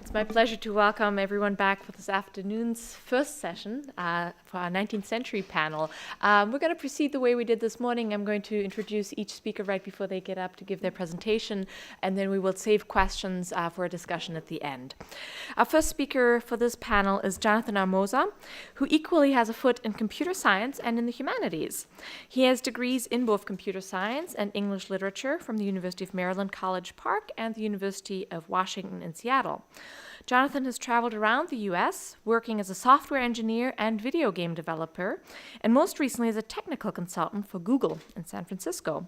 It's my pleasure to welcome everyone back for this afternoon's first session for our 19th century panel. We're going to proceed the way we did this morning. I'm going to introduce each speaker right before they get up to give their presentation, and then we will save questions for a discussion at the end. Our first speaker for this panel is Jonathan Armoza, who equally has a foot in computer science and in the humanities. He has degrees in both computer science and English literature from the University of Maryland, College Park, and the University of Washington in Seattle. Jonathan has traveled around the U.S., working as a software engineer and video game developer, and most recently as a technical consultant for Google in San Francisco.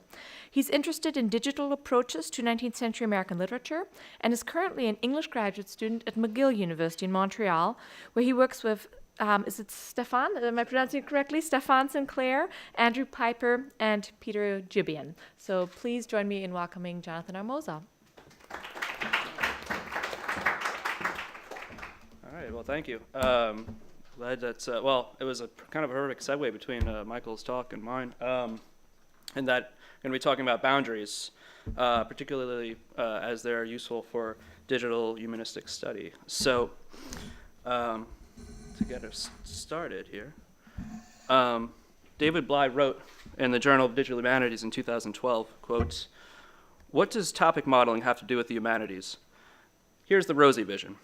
He's interested in digital approaches to 19th century American literature and is currently an English graduate student at McGill University in Montreal, where he works with, is it Stefan? Am I pronouncing it correctly? Stefan Sinclair, Andrew Piper, and Peter Gibian. So please join me in welcoming Jonathan Armoza. All right, well, thank you. Glad that's, well, it was a kind of a perfect segue between Michael's talk and mine, in that I'm going to be talking about boundaries, particularly as they're useful for digital humanistic study. So, to get us started here, David Bly wrote in the Journal of Digital Humanities in 2012, quote, "What does topic modeling have to do with the humanities? Here's the rosy vision.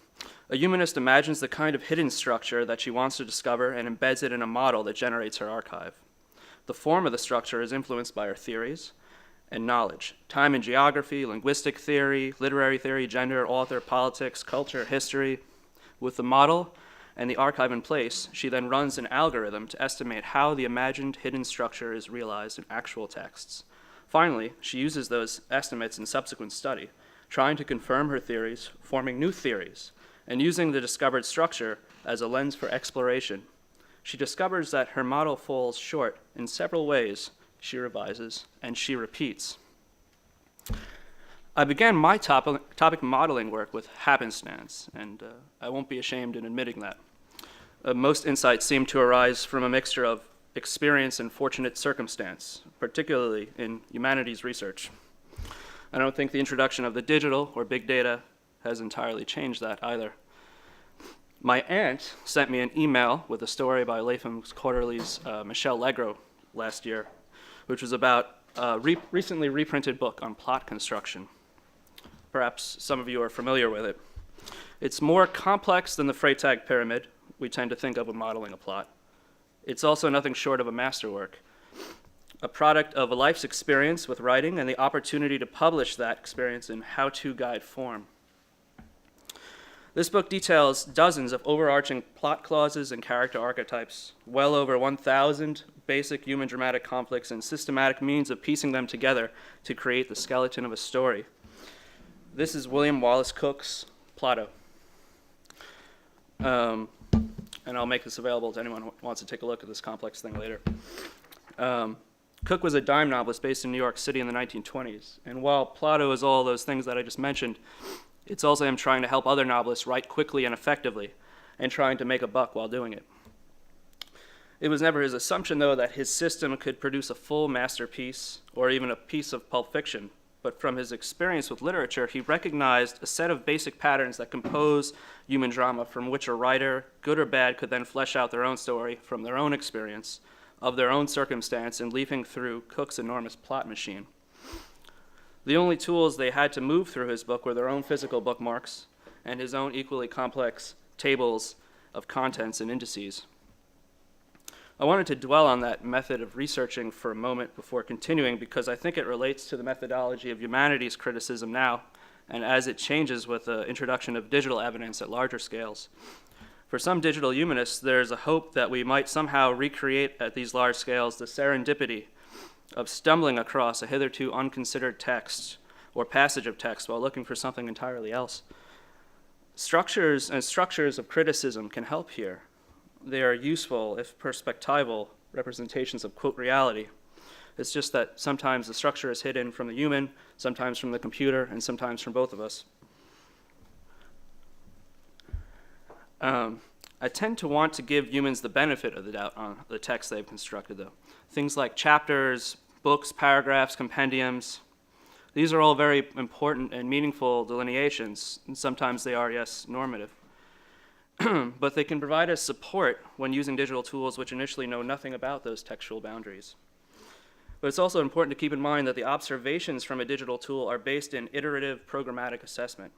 A humanist imagines the kind of hidden structure that she wants to discover and embeds it in a model that generates her archive. The form of the structure is influenced by her theories and knowledge: time and geography, linguistic theory, literary theory, gender, author, politics, culture, history. With the model and the archive in place, she then runs an algorithm to estimate how the imagined hidden structure is realized in actual texts. Finally, she uses those estimates in subsequent study, trying to confirm her theories, forming new theories, and using the discovered structure as a lens for exploration. She discovers that her model falls short in several ways. She revises, and she repeats. I began my topic modeling work with happenstance, and I won't be ashamed in admitting that. Most insights seem to arise from a mixture of experience and fortunate circumstance, particularly in humanities research. I don't think the introduction of the digital or big data has entirely changed that either. My aunt sent me an email with a story by Latham Quarterly's Michel Legros last year, which was about a recently reprinted book on plot construction. Perhaps some of you are familiar with it. It's more complex than the Freytag pyramid we tend to think of when modeling a plot. It's also nothing short of a masterwork, a product of a life's experience with writing and the opportunity to publish that experience in how-to guide form. This book details dozens of overarching plot clauses and character archetypes, well over 1,000 basic human dramatic conflicts, and systematic means of piecing them together to create the skeleton of a story. This is William Wallace Cook's Plotto. And I'll make this available to anyone who wants to take a look at this complex thing later. Cook was a dime novelist based in New York City in the 1920s. And while Plotto is all those things that I just mentioned, it's also him trying to help other novelists write quickly and effectively, and trying to make a buck while doing it. It was never his assumption, though, that his system could produce a full masterpiece or even a piece of pulp fiction. But from his experience with literature, he recognized a set of basic patterns that compose human drama, from which a writer, good or bad, could then flesh out their own story from their own experience, of their own circumstance, and leaping through Cook's enormous plot machine. The only tools they had to move through his book were their own physical bookmarks and his own equally complex tables of contents and indices. I wanted to dwell on that method of researching for a moment before continuing, because I think it relates to the methodology of humanities criticism now, and as it changes with the introduction of digital evidence at larger scales. For some digital humanists, there's a hope that we might somehow recreate at these large scales the serendipity of stumbling across a hitherto unconsidered text or passage of text while looking for something entirely else. Structures of criticism can help here. They are useful, if perspectival, representations of, quote, reality. It's just that sometimes the structure is hidden from the human, sometimes from the computer, and sometimes from both of us. I tend to want to give humans the benefit of the doubt on the text they've constructed, though. Things like chapters, books, paragraphs, compendiums. These are all very important and meaningful delineations, and sometimes they are, yes, normative. But they can provide us support when using digital tools which initially know nothing about those textual boundaries. But it's also important to keep in mind that the observations from a digital tool are based in iterative programmatic assessment.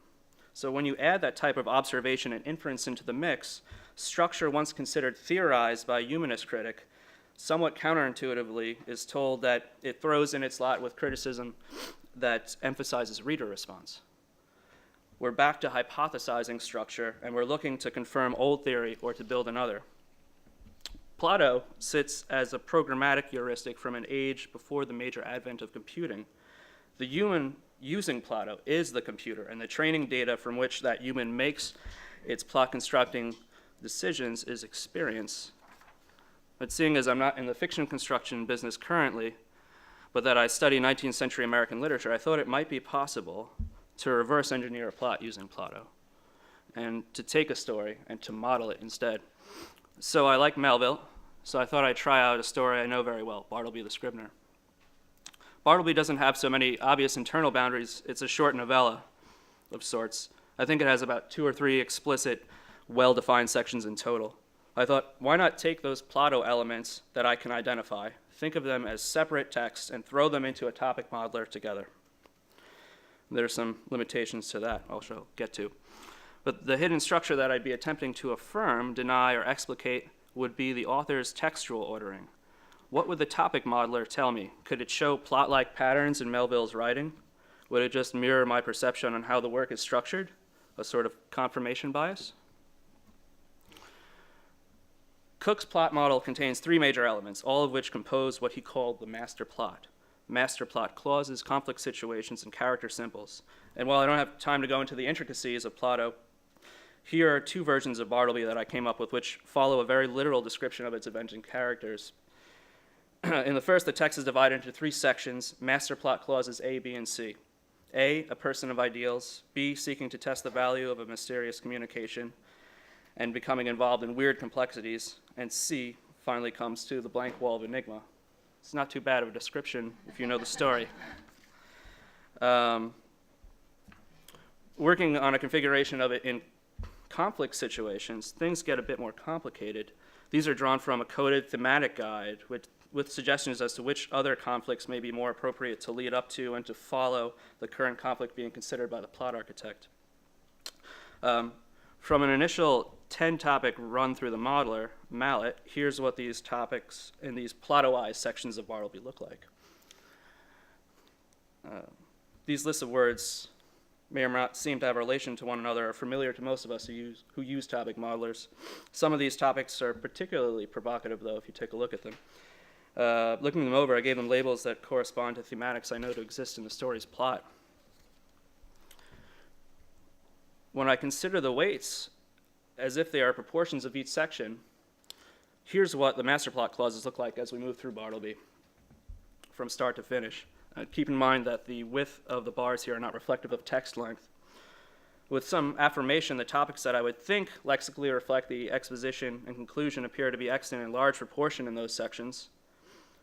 So when you add that type of observation and inference into the mix, structure once considered theorized by a humanist critic, somewhat counterintuitively is told that it throws in its lot with criticism that emphasizes reader response. We're back to hypothesizing structure, and we're looking to confirm old theory or to build another. Plotto sits as a programmatic heuristic from an age before the major advent of computing. The human using Plotto is the computer, and the training data from which that human makes its plot constructing decisions is experience. But seeing as I'm not in the fiction construction business currently, but that I study 19th century American literature, I thought it might be possible to reverse engineer a plot using Plotto, and to take a story and to model it instead. So I like Melville, so I thought I'd try out a story I know very well, Bartleby the Scrivener. Bartleby doesn't have so many obvious internal boundaries. It's a short novella of sorts. I think it has about 2 or 3 explicit, well-defined sections in total. I thought, why not take those Plotto elements that I can identify, think of them as separate texts, and throw them into a topic modeler together. There's some limitations to that I'll get to. But the hidden structure that I'd be attempting to affirm, deny, or explicate would be the author's textual ordering. What would the topic modeler tell me? Could it show plot-like patterns in Melville's writing? Would it just mirror my perception on how the work is structured? A sort of confirmation bias? Cook's plot model contains 3 major elements, all of which compose what he called the master plot. Master plot clauses, conflict situations, and character symbols. And while I don't have time to go into the intricacies of Plotto, here are 2 versions of Bartleby that I came up with, which follow a very literal description of its events and characters. In the first, the text is divided into 3 sections, master plot clauses A, B, and C. A, a person of ideals. B, seeking to test the value of a mysterious communication and becoming involved in weird complexities. And C finally comes to the blank wall of enigma. It's not too bad of a description if you know the story. Working on a configuration of it in conflict situations, things get a bit more complicated. These are drawn from a coded thematic guide with suggestions as to which other conflicts may be more appropriate to lead up to and to follow the current conflict being considered by the plot architect. From an initial 10-topic run through the modeler, mallet, here's what these topics in these Plottoized sections of Bartleby look like. These lists of words may or may not seem to have a relation to one another, are familiar to most of us who use topic modelers. Some of these topics are particularly provocative, though, if you take a look at them. Looking them over, I gave them labels that correspond to thematics I know to exist in the story's plot. When I consider the weights as if they are proportions of each section, here's what the master plot clauses look like as we move through Bartleby from start to finish. Keep in mind that the width of the bars here are not reflective of text length. With some affirmation, the topics that I would think lexically reflect the exposition and conclusion appear to be extant in large proportion in those sections,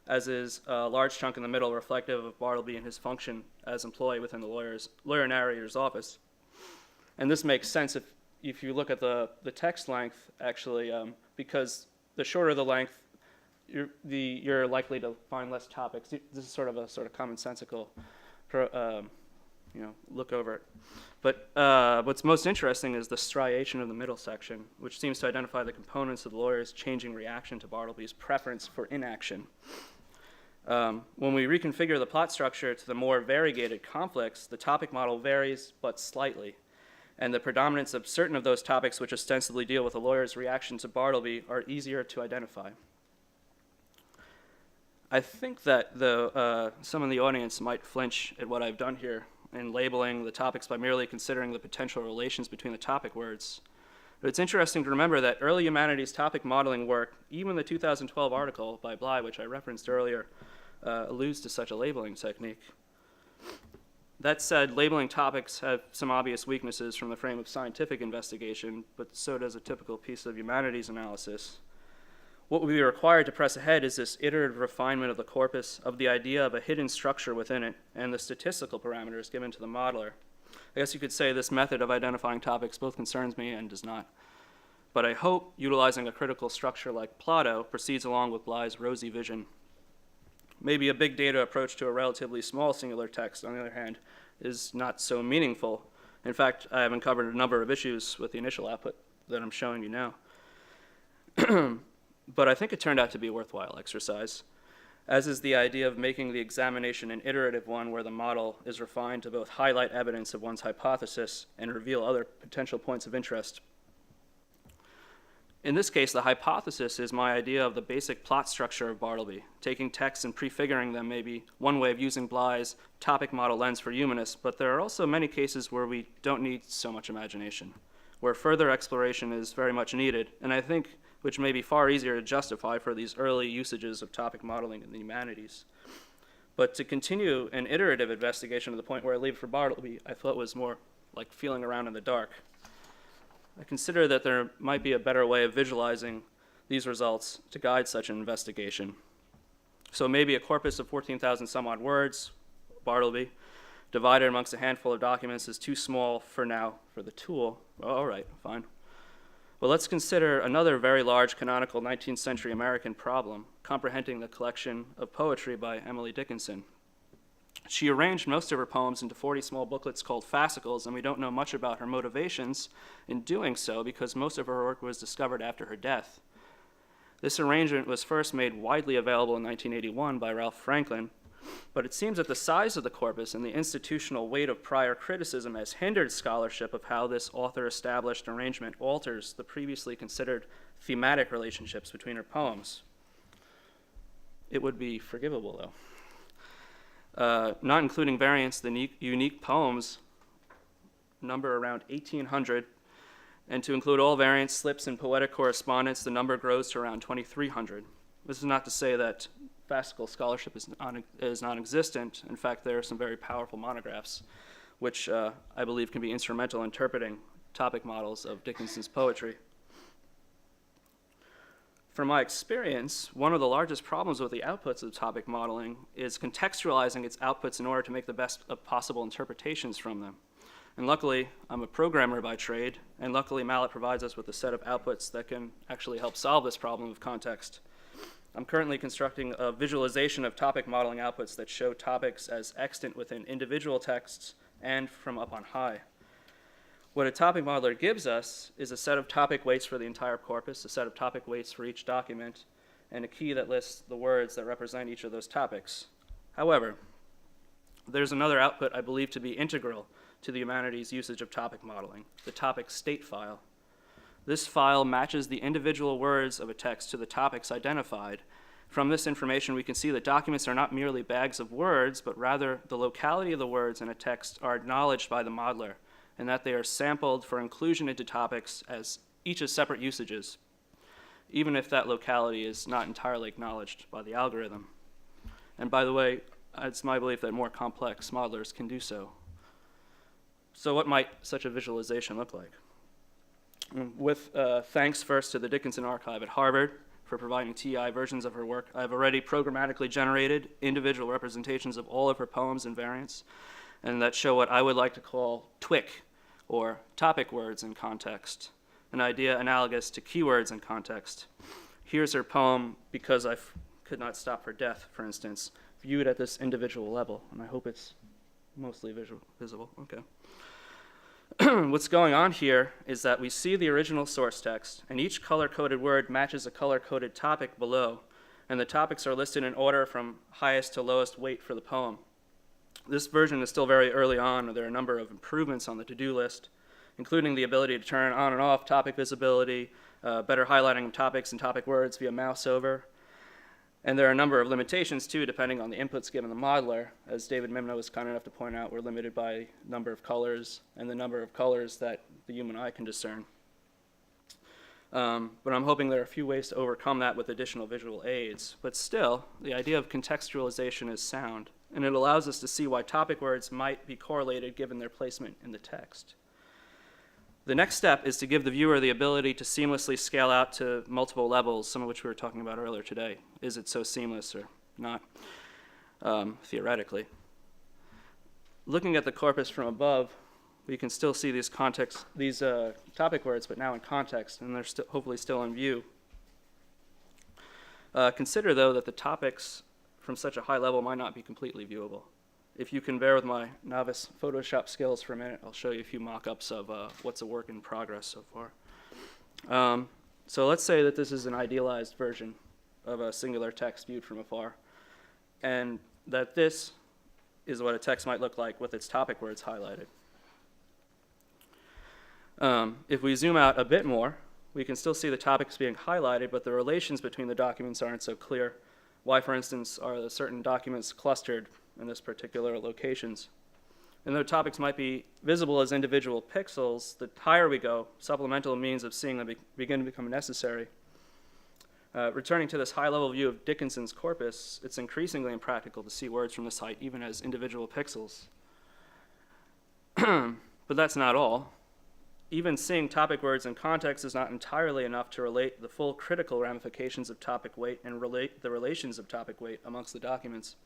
as is a large chunk in the middle reflective of Bartleby and his function as employee within the lawyer narrator's office. And this makes sense if you look at the text length, actually, because the shorter the length, you're likely to find less topics. This is sort of commonsensical, look over it. But what's most interesting is the striation of the middle section, which seems to identify the components of the lawyer's changing reaction to Bartleby's preference for inaction. When we reconfigure the plot structure to the more variegated conflicts, the topic model varies but slightly, and the predominance of certain of those topics which ostensibly deal with a lawyer's reaction to Bartleby are easier to identify. I think that some in the audience might flinch at what I've done here in labeling the topics by merely considering the potential relations between the topic words. But it's interesting to remember that early humanities topic modeling work, even the 2012 article by Bly, which I referenced earlier, alludes to such a labeling technique. That said, labeling topics have some obvious weaknesses from the frame of scientific investigation, but so does a typical piece of humanities analysis. What would be required to press ahead is this iterative refinement of the corpus, of the idea of a hidden structure within it, and the statistical parameters given to the modeler. I guess you could say this method of identifying topics both concerns me and does not. But I hope utilizing a critical structure like Plotto proceeds along with Bly's rosy vision. Maybe a big data approach to a relatively small singular text, on the other hand, is not so meaningful. In fact, I have uncovered a number of issues with the initial output that I'm showing you now. But I think it turned out to be a worthwhile exercise, as is the idea of making the examination an iterative one where the model is refined to both highlight evidence of one's hypothesis and reveal other potential points of interest. In this case, the hypothesis is my idea of the basic plot structure of Bartleby. Taking texts and prefiguring them may be one way of using Bly's topic model lens for humanists, but there are also many cases where we don't need so much imagination, where further exploration is very much needed, and I think which may be far easier to justify for these early usages of topic modeling in the humanities. But to continue an iterative investigation to the point where I leave for Bartleby, I thought was more like feeling around in the dark. I consider that there might be a better way of visualizing these results to guide such an investigation. So maybe a corpus of 14,000 some odd words, Bartleby, divided amongst a handful of documents is too small for now for the tool. Oh, all right, fine. Well, let's consider another very large canonical 19th century American problem, comprehending the collection of poetry by Emily Dickinson. She arranged most of her poems into 40 small booklets called fascicles, and we don't know much about her motivations in doing so because most of her work was discovered after her death. This arrangement was first made widely available in 1981 by Ralph Franklin, but it seems that the size of the corpus and the institutional weight of prior criticism has hindered scholarship of how this author-established arrangement alters the previously considered thematic relationships between her poems. It would be forgivable, though. Not including variants, the unique poems number around 1,800, and to include all variants, slips, and poetic correspondence, the number grows to around 2,300. This is not to say that fascicle scholarship is non-existent. In fact, there are some very powerful monographs, which I believe can be instrumental in interpreting topic models of Dickinson's poetry. From my experience, one of the largest problems with the outputs of topic modeling is contextualizing its outputs in order to make the best of possible interpretations from them. And luckily, I'm a programmer by trade, and luckily Mallet provides us with a set of outputs that can actually help solve this problem of context. I'm currently constructing a visualization of topic modeling outputs that show topics as extant within individual texts and from up on high. What a topic modeler gives us is a set of topic weights for the entire corpus, a set of topic weights for each document, and a key that lists the words that represent each of those topics. However, there's another output I believe to be integral to the humanities' usage of topic modeling, the topic state file. This file matches the individual words of a text to the topics identified. From this information, we can see that documents are not merely bags of words, but rather the locality of the words in a text are acknowledged by the modeler, and that they are sampled for inclusion into topics as each as separate usages, even if that locality is not entirely acknowledged by the algorithm. And by the way, it's my belief that more complex modelers can do so. So what might such a visualization look like? With thanks first to the Dickinson Archive at Harvard for providing TI versions of her work, I've already programmatically generated individual representations of all of her poems and variants, and that show what I would like to call TWIC, or topic words in context, an idea analogous to keywords in context. Here's her poem, Because I Could Not Stop Her Death, for instance, viewed at this individual level, and I hope it's mostly visible. Okay. What's going on here is that we see the original source text, and each color-coded word matches a color-coded topic below, and the topics are listed in order from highest to lowest weight for the poem. This version is still very early on, and there are a number of improvements on the to-do list, including the ability to turn on and off topic visibility, better highlighting of topics and topic words via mouse over. And there are a number of limitations, too, depending on the inputs given the modeler. As David Mimno was kind enough to point out, we're limited by number of colors and the number of colors that the human eye can discern. But I'm hoping there are a few ways to overcome that with additional visual aids. But still, the idea of contextualization is sound, and it allows us to see why topic words might be correlated given their placement in the text. The next step is to give the viewer the ability to seamlessly scale out to multiple levels, some of which we were talking about earlier today. Is it so seamless or not, theoretically? Looking at the corpus from above, we can still see these topic words, but now in context, and they're hopefully still in view. Consider, though, that the topics from such a high level might not be completely viewable. If you can bear with my novice Photoshop skills for a minute, I'll show you a few mock-ups of what's a work in progress so far. So let's say that this is an idealized version of a singular text viewed from afar, and that this is what a text might look like with its topic words highlighted. If we zoom out a bit more, we can still see the topics being highlighted, but the relations between the documents aren't so clear. Why, for instance, are the certain documents clustered in this particular locations? And though topics might be visible as individual pixels, the higher we go, supplemental means of seeing them begin to become necessary. Returning to this high-level view of Dickinson's corpus, it's increasingly impractical to see words from this height, even as individual pixels. But that's not all. Even seeing topic words in context is not entirely enough to relate the full critical ramifications of topic weight and relate the relations of topic weight amongst the documents.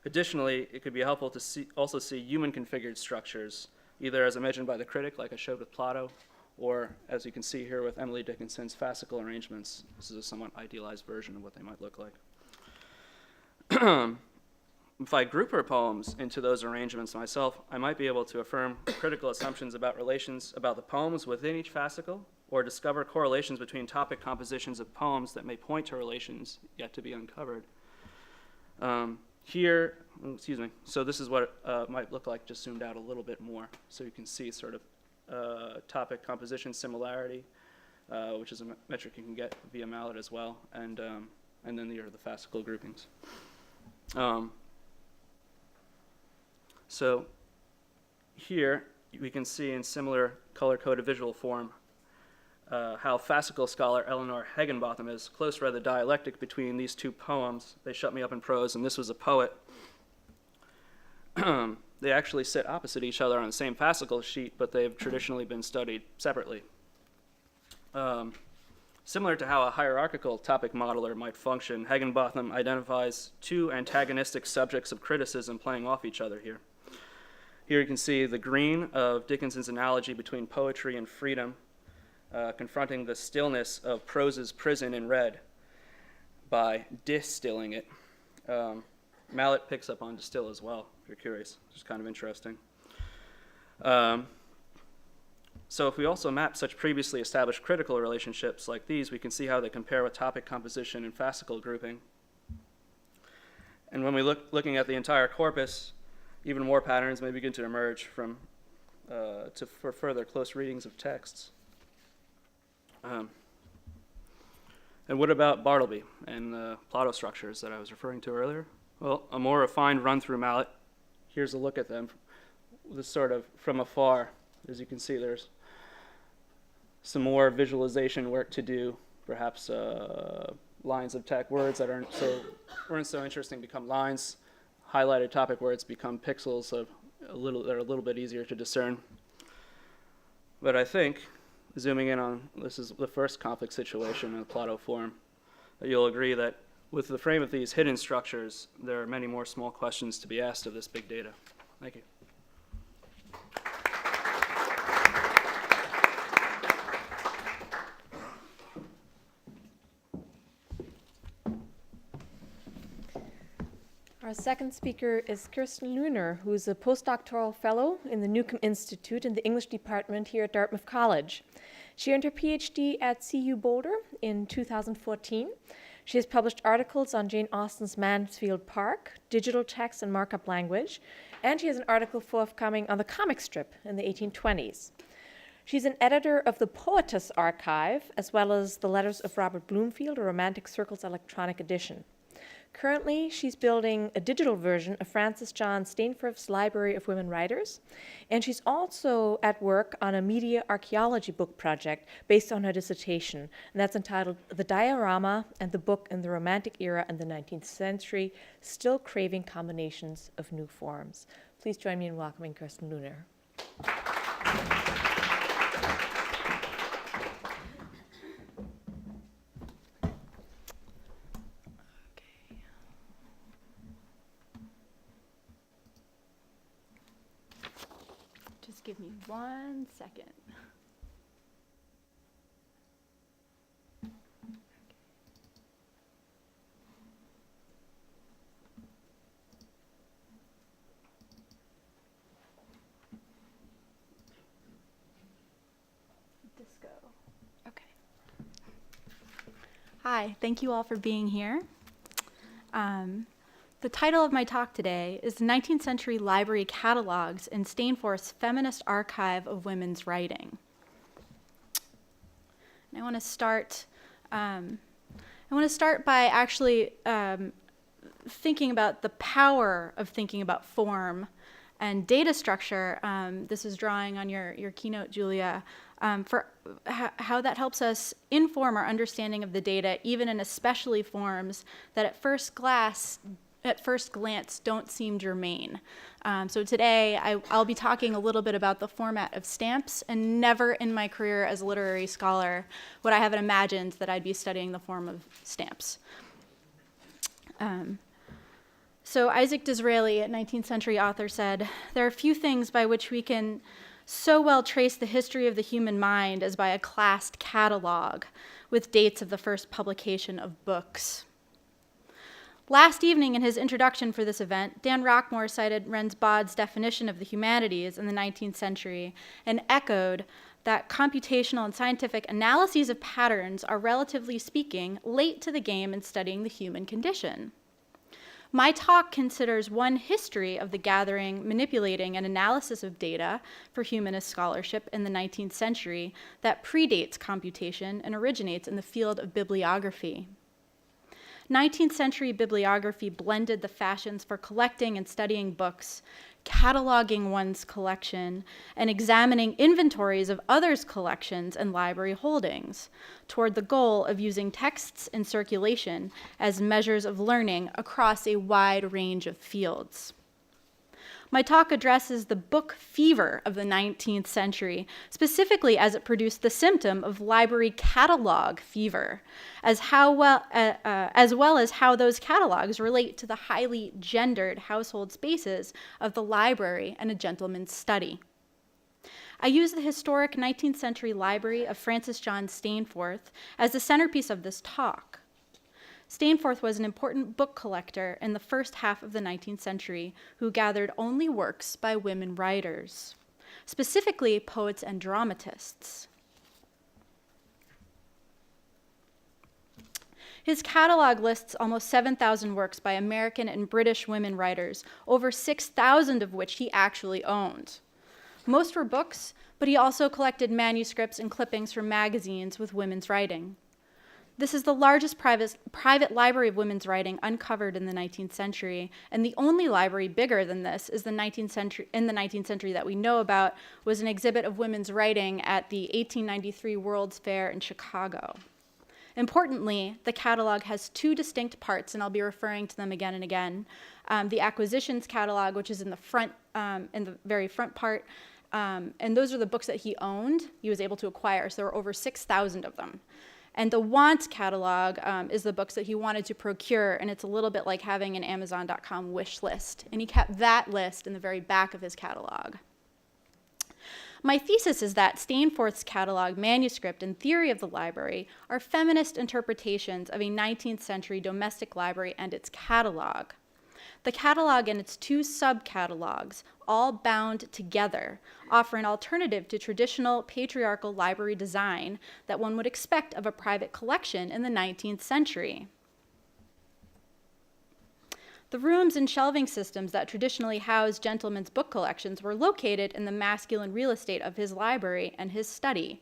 Additionally, it could be helpful to also see human-configured structures, either as imagined by the critic, like I showed with Plotto, or as you can see here with Emily Dickinson's fascicle arrangements. This is a somewhat idealized version of what they might look like. If I group her poems into those arrangements myself, I might be able to affirm critical assumptions about relations about the poems within each fascicle, or discover correlations between topic compositions of poems that may point to relations yet to be uncovered. So this is what it might look like just zoomed out a little bit more. So you can see sort of topic composition similarity, which is a metric you can get via mallet as well, and then the fascicle groupings. So here we can see in similar color-coded visual form how fascicle scholar Eleanor Heginbotham has close read the dialectic between these two poems. They Shut Me Up in Prose, and This Was a Poet. They actually sit opposite each other on the same fascicle sheet, but they've traditionally been studied separately. Similar to how a hierarchical topic modeler might function, Heginbotham identifies two antagonistic subjects of criticism playing off each other here. Here you can see the green of Dickinson's analogy between poetry and freedom, confronting the stillness of prose's prison in red by distilling it. Mallet picks up on distill as well, if you're curious, which is kind of interesting. So if we also map such previously established critical relationships like these, we can see how they compare with topic composition and fascicle grouping. And when we looking at the entire corpus, even more patterns may begin to emerge for further close readings of texts. And what about Bartleby and the Plotto structures that I was referring to earlier? Well, a more refined run-through mallet. Here's a look at them, this sort of from afar. As you can see, there's some more visualization work to do. Perhaps lines of tech words that weren't so interesting become lines. Highlighted topic words become pixels that are a little bit easier to discern. But I think, zooming in on this is the first conflict situation in the Plotto form, that you'll agree that with the frame of these hidden structures, there are many more small questions to be asked of this big data. Thank you. Our second speaker is Kirsten Luner, who is a postdoctoral fellow in the Newcomb Institute in the English department here at Dartmouth College. She earned her PhD at CU Boulder in 2014. She has published articles on Jane Austen's Mansfield Park, digital text and markup language, and she has an article forthcoming on the comic strip in the 1820s. She's an editor of the Poetess Archive, as well as the Letters of Robert Bloomfield, a Romantic Circles electronic edition. Currently, she's building a digital version of Frances John Steinfurth's Library of Women Writers, and she's also at work on a media archaeology book project based on her dissertation, and that's entitled The Diorama and the Book in the Romantic Era and the 19th Century, Still Craving Combinations of New Forms. Please join me in welcoming Kirsten Luner. Give me 1 second. Disco. Okay. Hi, thank you all for being here. The title of my talk today is the 19th Century Library Catalogs in Stainforth's Feminist Archive of Women's Writing. And I want to start by actually thinking about the power of thinking about form and data structure. This is drawing on your keynote, Julia, for how that helps us inform our understanding of the data, even and especially forms that at first glance don't seem germane. So today I'll be talking a little bit about the format of stamps, and never in my career as a literary scholar would I have imagined that I'd be studying the form of stamps. So Isaac Disraeli, a 19th century author, said, "There are few things by which we can so well trace the history of the human mind as by a classed catalog with dates of the first publication of books." Last evening, in his introduction for this event, Dan Rockmore cited Rensbaud's definition of the humanities in the 19th century and echoed that computational and scientific analyses of patterns are, relatively speaking, late to the game in studying the human condition. My talk considers one history of the gathering, manipulating, and analysis of data for humanist scholarship in the 19th century that predates computation and originates in the field of bibliography. 19th century bibliography blended the fashions for collecting and studying books, cataloging one's collection, and examining inventories of others' collections and library holdings toward the goal of using texts in circulation as measures of learning across a wide range of fields. My talk addresses the book fever of the 19th century, specifically as it produced the symptom of library catalog fever, as well as how those catalogs relate to the highly gendered household spaces of the library and a gentleman's study. I use the historic 19th century library of Francis John Stainforth as the centerpiece of this talk. Stainforth was an important book collector in the first half of the 19th century who gathered only works by women writers, specifically poets and dramatists. His catalog lists almost 7,000 works by American and British women writers, over 6,000 of which he actually owned. Most were books, but he also collected manuscripts and clippings from magazines with women's writing. This is the largest private library of women's writing uncovered in the 19th century, and the only library bigger than this is in the 19th century that we know about was an exhibit of women's writing at the 1893 World's Fair in Chicago. Importantly, the catalog has two distinct parts, and I'll be referring to them again and again. The acquisitions catalog, which is in the very front part, and those are the books that he owned, he was able to acquire, so there were over 6,000 of them. And the wants catalog is the books that he wanted to procure, and it's a little bit like having an Amazon.com wish list. And he kept that list in the very back of his catalog. My thesis is that Stainforth's catalog, manuscript, and theory of the library are feminist interpretations of a 19th century domestic library and its catalog. The catalog and its two subcatalogs, all bound together, offer an alternative to traditional patriarchal library design that one would expect of a private collection in the 19th century. The rooms and shelving systems that traditionally housed gentlemen's book collections were located in the masculine real estate of his library and his study,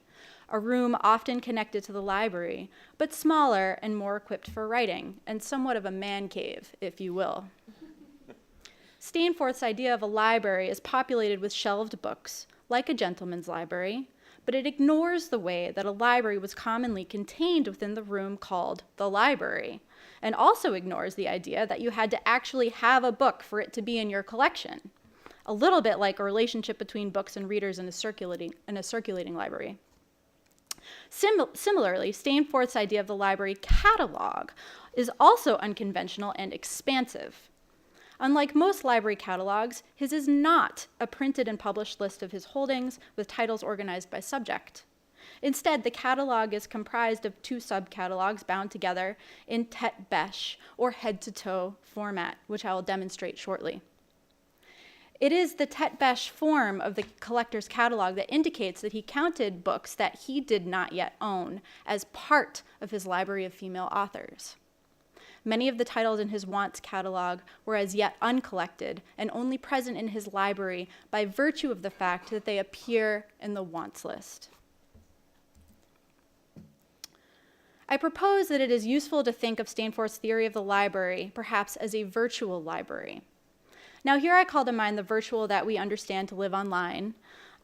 a room often connected to the library, but smaller and more equipped for writing, and somewhat of a man cave, if you will. Stainforth's idea of a library is populated with shelved books, like a gentleman's library, but it ignores the way that a library was commonly contained within the room called the library, and also ignores the idea that you had to actually have a book for it to be in your collection, a little bit like a relationship between books and readers in a circulating library. Similarly, Stainforth's idea of the library catalog is also unconventional and expansive. Unlike most library catalogs, his is not a printed and published list of his holdings with titles organized by subject. Instead, the catalog is comprised of 2 subcatalogs bound together in tête bêche, or head-to-toe format, which I will demonstrate shortly. It is the tête bêche form of the collector's catalog that indicates that he counted books that he did not yet own as part of his library of female authors. Many of the titles in his wants catalog were as yet uncollected and only present in his library by virtue of the fact that they appear in the wants list. I propose that it is useful to think of Steenforth's theory of the library perhaps as a virtual library. Now, here I call to mind the virtual that we understand to live online,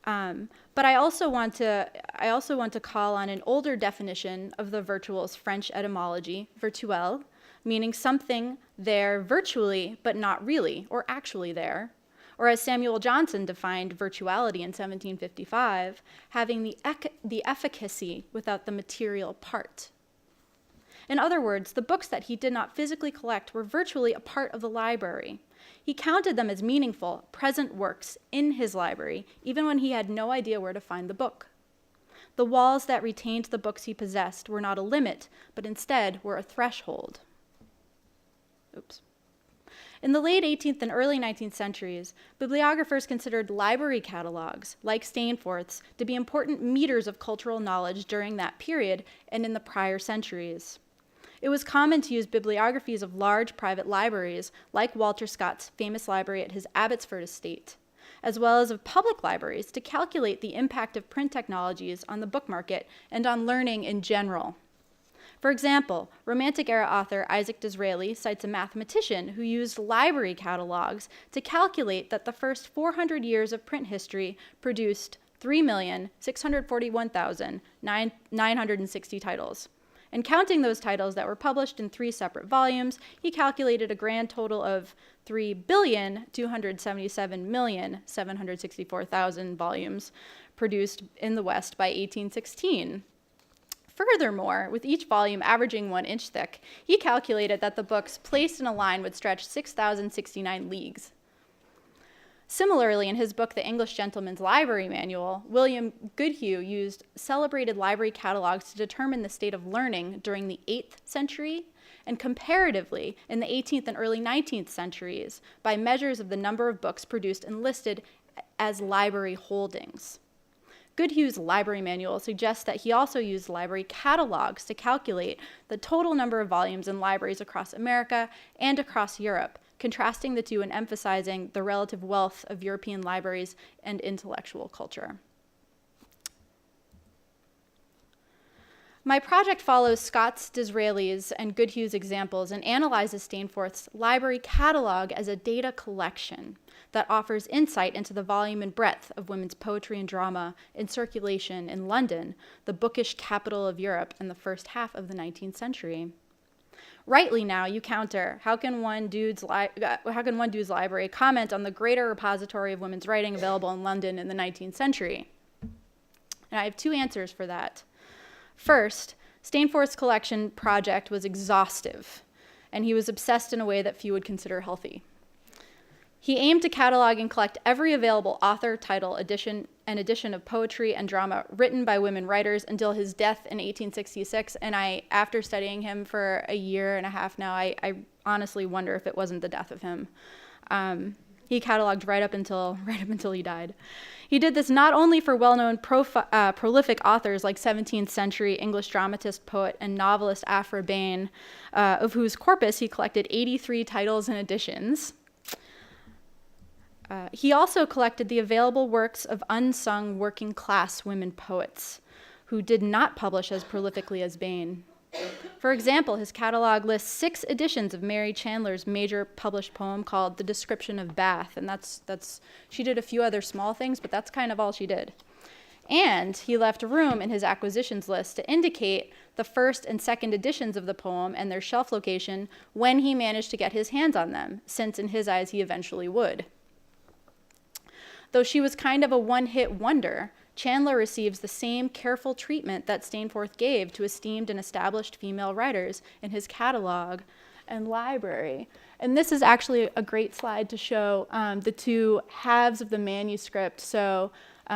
but I also want to call on an older definition of the virtual's French etymology, virtuel, meaning something there virtually but not really or actually there, or as Samuel Johnson defined virtuality in 1755, having the efficacy without the material part. In other words, the books that he did not physically collect were virtually a part of the library. He counted them as meaningful, present works in his library, even when he had no idea where to find the book. The walls that retained the books he possessed were not a limit, but instead were a threshold. In the late 18th and early 19th centuries, bibliographers considered library catalogs, like Steenforth's, to be important meters of cultural knowledge during that period and in the prior centuries. It was common to use bibliographies of large private libraries, like Walter Scott's famous library at his Abbotsford estate, as well as of public libraries, to calculate the impact of print technologies on the book market and on learning in general. For example, Romantic-era author Isaac Disraeli cites a mathematician who used library catalogs to calculate that the first 400 years of print history produced 3,641,960 titles. And counting those titles that were published in 3 separate volumes, he calculated a grand total of 3,277,764,000 volumes produced in the West by 1816. Furthermore, with each volume averaging 1 inch thick, he calculated that the books placed in a line would stretch 6,069 leagues. Similarly, in his book, The English Gentleman's Library Manual, William Goodhue used celebrated library catalogs to determine the state of learning during the 8th century and comparatively in the 18th and early 19th centuries by measures of the number of books produced and listed as library holdings. Goodhue's library manual suggests that he also used library catalogs to calculate the total number of volumes in libraries across America and across Europe, contrasting the two and emphasizing the relative wealth of European libraries and intellectual culture. My project follows Scott's, Disraeli's, and Goodhue's examples and analyzes Steenforth's library catalog as a data collection that offers insight into the volume and breadth of women's poetry and drama in circulation in London, the bookish capital of Europe in the first half of the 19th century. Rightly now, you counter, how can one dude's library comment on the greater repository of women's writing available in London in the 19th century? And I have 2 answers for that. First, Steenforth's collection project was exhaustive, and he was obsessed in a way that few would consider healthy. He aimed to catalog and collect every available author, title, edition of poetry and drama written by women writers until his death in 1866, and after studying him for a year and a half now, I honestly wonder if it wasn't the death of him. He cataloged right up until he died. He did this not only for well-known prolific authors like 17th century English dramatist, poet, and novelist Aphra Behn, of whose corpus he collected 83 titles and editions. He also collected the available works of unsung working-class women poets who did not publish as prolifically as Behn. For example, his catalog lists 6 editions of Mary Chandler's major published poem called The Description of Bath, and she did a few other small things, but that's kind of all she did. And he left room in his acquisitions list to indicate the first and second editions of the poem and their shelf location when he managed to get his hands on them, since in his eyes he eventually would. Though she was kind of a one-hit wonder, Chandler receives the same careful treatment that Steenforth gave to esteemed and established female writers in his catalog and library. And this is actually a great slide to show the two halves of the manuscript. So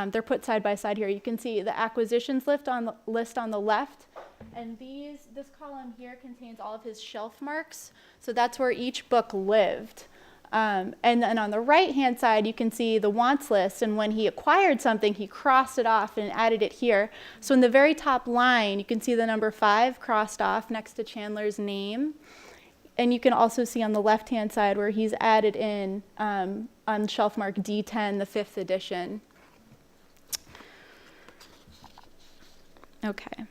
they're put side by side here. You can see the acquisitions list on the left. And this column here contains all of his shelf marks. So that's where each book lived. And then on the right-hand side, you can see the wants list. And when he acquired something, he crossed it off and added it here. So in the very top line, you can see the number 5 crossed off next to Chandler's name. And you can also see on the left-hand side where he's added in on shelf mark D10, the 5th edition. Okay.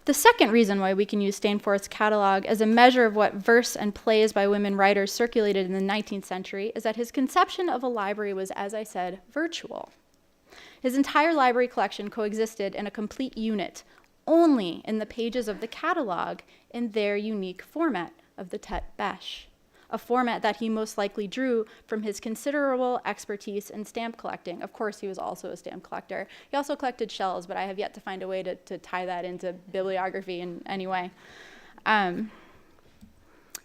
The second reason why we can use Stainforth's catalog as a measure of what verse and plays by women writers circulated in the 19th century is that his conception of a library was, as I said, virtual. His entire library collection coexisted in a complete unit, only in the pages of the catalog in their unique format of the tête bêche, a format that he most likely drew from his considerable expertise in stamp collecting. Of course, he was also a stamp collector. He also collected shells, but I have yet to find a way to tie that into bibliography in any way.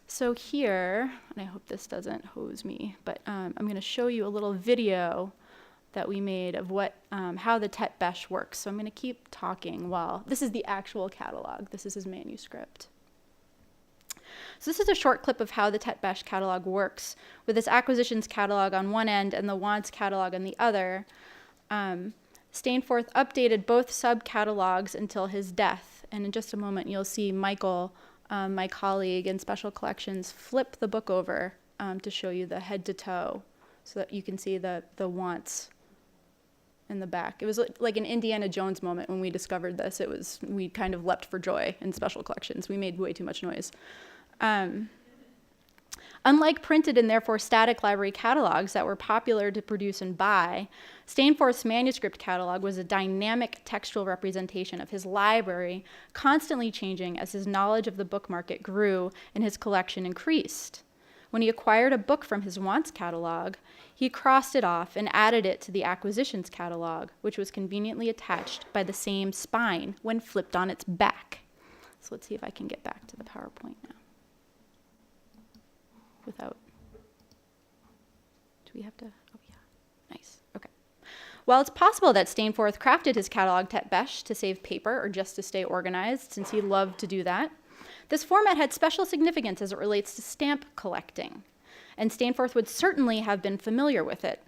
So here, and I hope this doesn't hose me, but I'm going to show you a little video that we made of how the tête bêche works. So I'm going to keep talking while, this is the actual catalog. This is his manuscript. So this is a short clip of how the tête bêche catalog works, with its acquisitions catalog on one end and the wants catalog on the other. Stainforth updated both sub-catalogs until his death, and in just a moment you'll see Michael, my colleague in special collections, flip the book over to show you the head to toe, so that you can see the wants in the back. It was like an Indiana Jones moment when we discovered this. We kind of leapt for joy in special collections. We made way too much noise. Unlike printed and therefore static library catalogs that were popular to produce and buy, Stainforth's manuscript catalog was a dynamic textual representation of his library, constantly changing as his knowledge of the book market grew and his collection increased. When he acquired a book from his wants catalog, he crossed it off and added it to the acquisitions catalog, which was conveniently attached by the same spine when flipped on its back. So let's see if I can get back to the PowerPoint now. Do we have to? Oh, yeah. Nice. Okay. While it's possible that Stainforth crafted his catalog tête bêche to save paper or just to stay organized, since he loved to do that, this format had special significance as it relates to stamp collecting, and Stainforth would certainly have been familiar with it.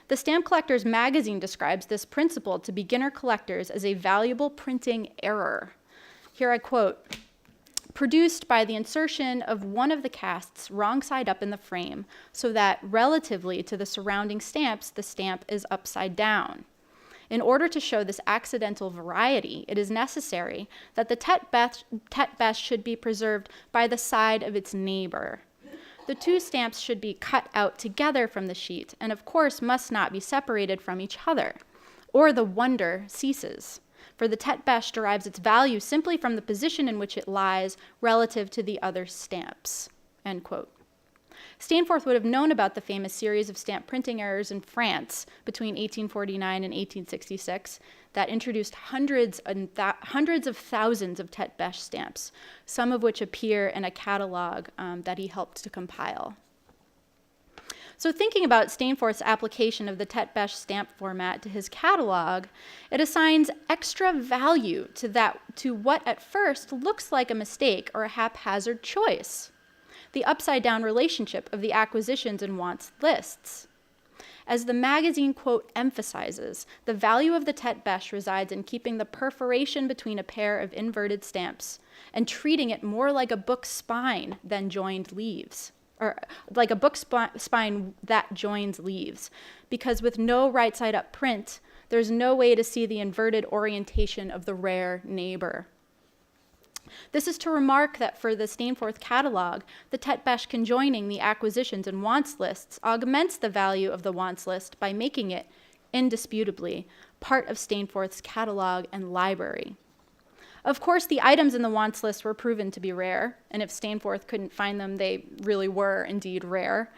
The Stamp Collector's Magazine describes this principle to beginner collectors as a valuable printing error. Here I quote, "Produced by the insertion of one of the casts wrong side up in the frame, so that relatively to the surrounding stamps, the stamp is upside down. In order to show this accidental variety, it is necessary that the tête bêche should be preserved by the side of its neighbor. The two stamps should be cut out together from the sheet, and of course must not be separated from each other, or the wonder ceases. For the tête bêche derives its value simply from the position in which it lies relative to the other stamps." End quote. Stainforth would have known about the famous series of stamp printing errors in France between 1849 and 1866 that introduced hundreds of thousands of tête bêche stamps, some of which appear in a catalog that he helped to compile. So thinking about Stainforth's application of the tête bêche stamp format to his catalog, it assigns extra value to what at first looks like a mistake or a haphazard choice: the upside-down relationship of the acquisitions and wants lists. As the magazine quote emphasizes, the value of the tête bêche resides in keeping the perforation between a pair of inverted stamps and treating it more like a book spine than joined leaves. Or like a book spine that joins leaves, because with no right side up print, there's no way to see the inverted orientation of the rare neighbor. This is to remark that for the Stainforth catalog, the tête bêche conjoining the acquisitions and wants lists augments the value of the wants list by making it, indisputably, part of Stainforth's catalog and library. Of course, the items in the wants list were proven to be rare, and if Stainforth couldn't find them, they really were indeed rare.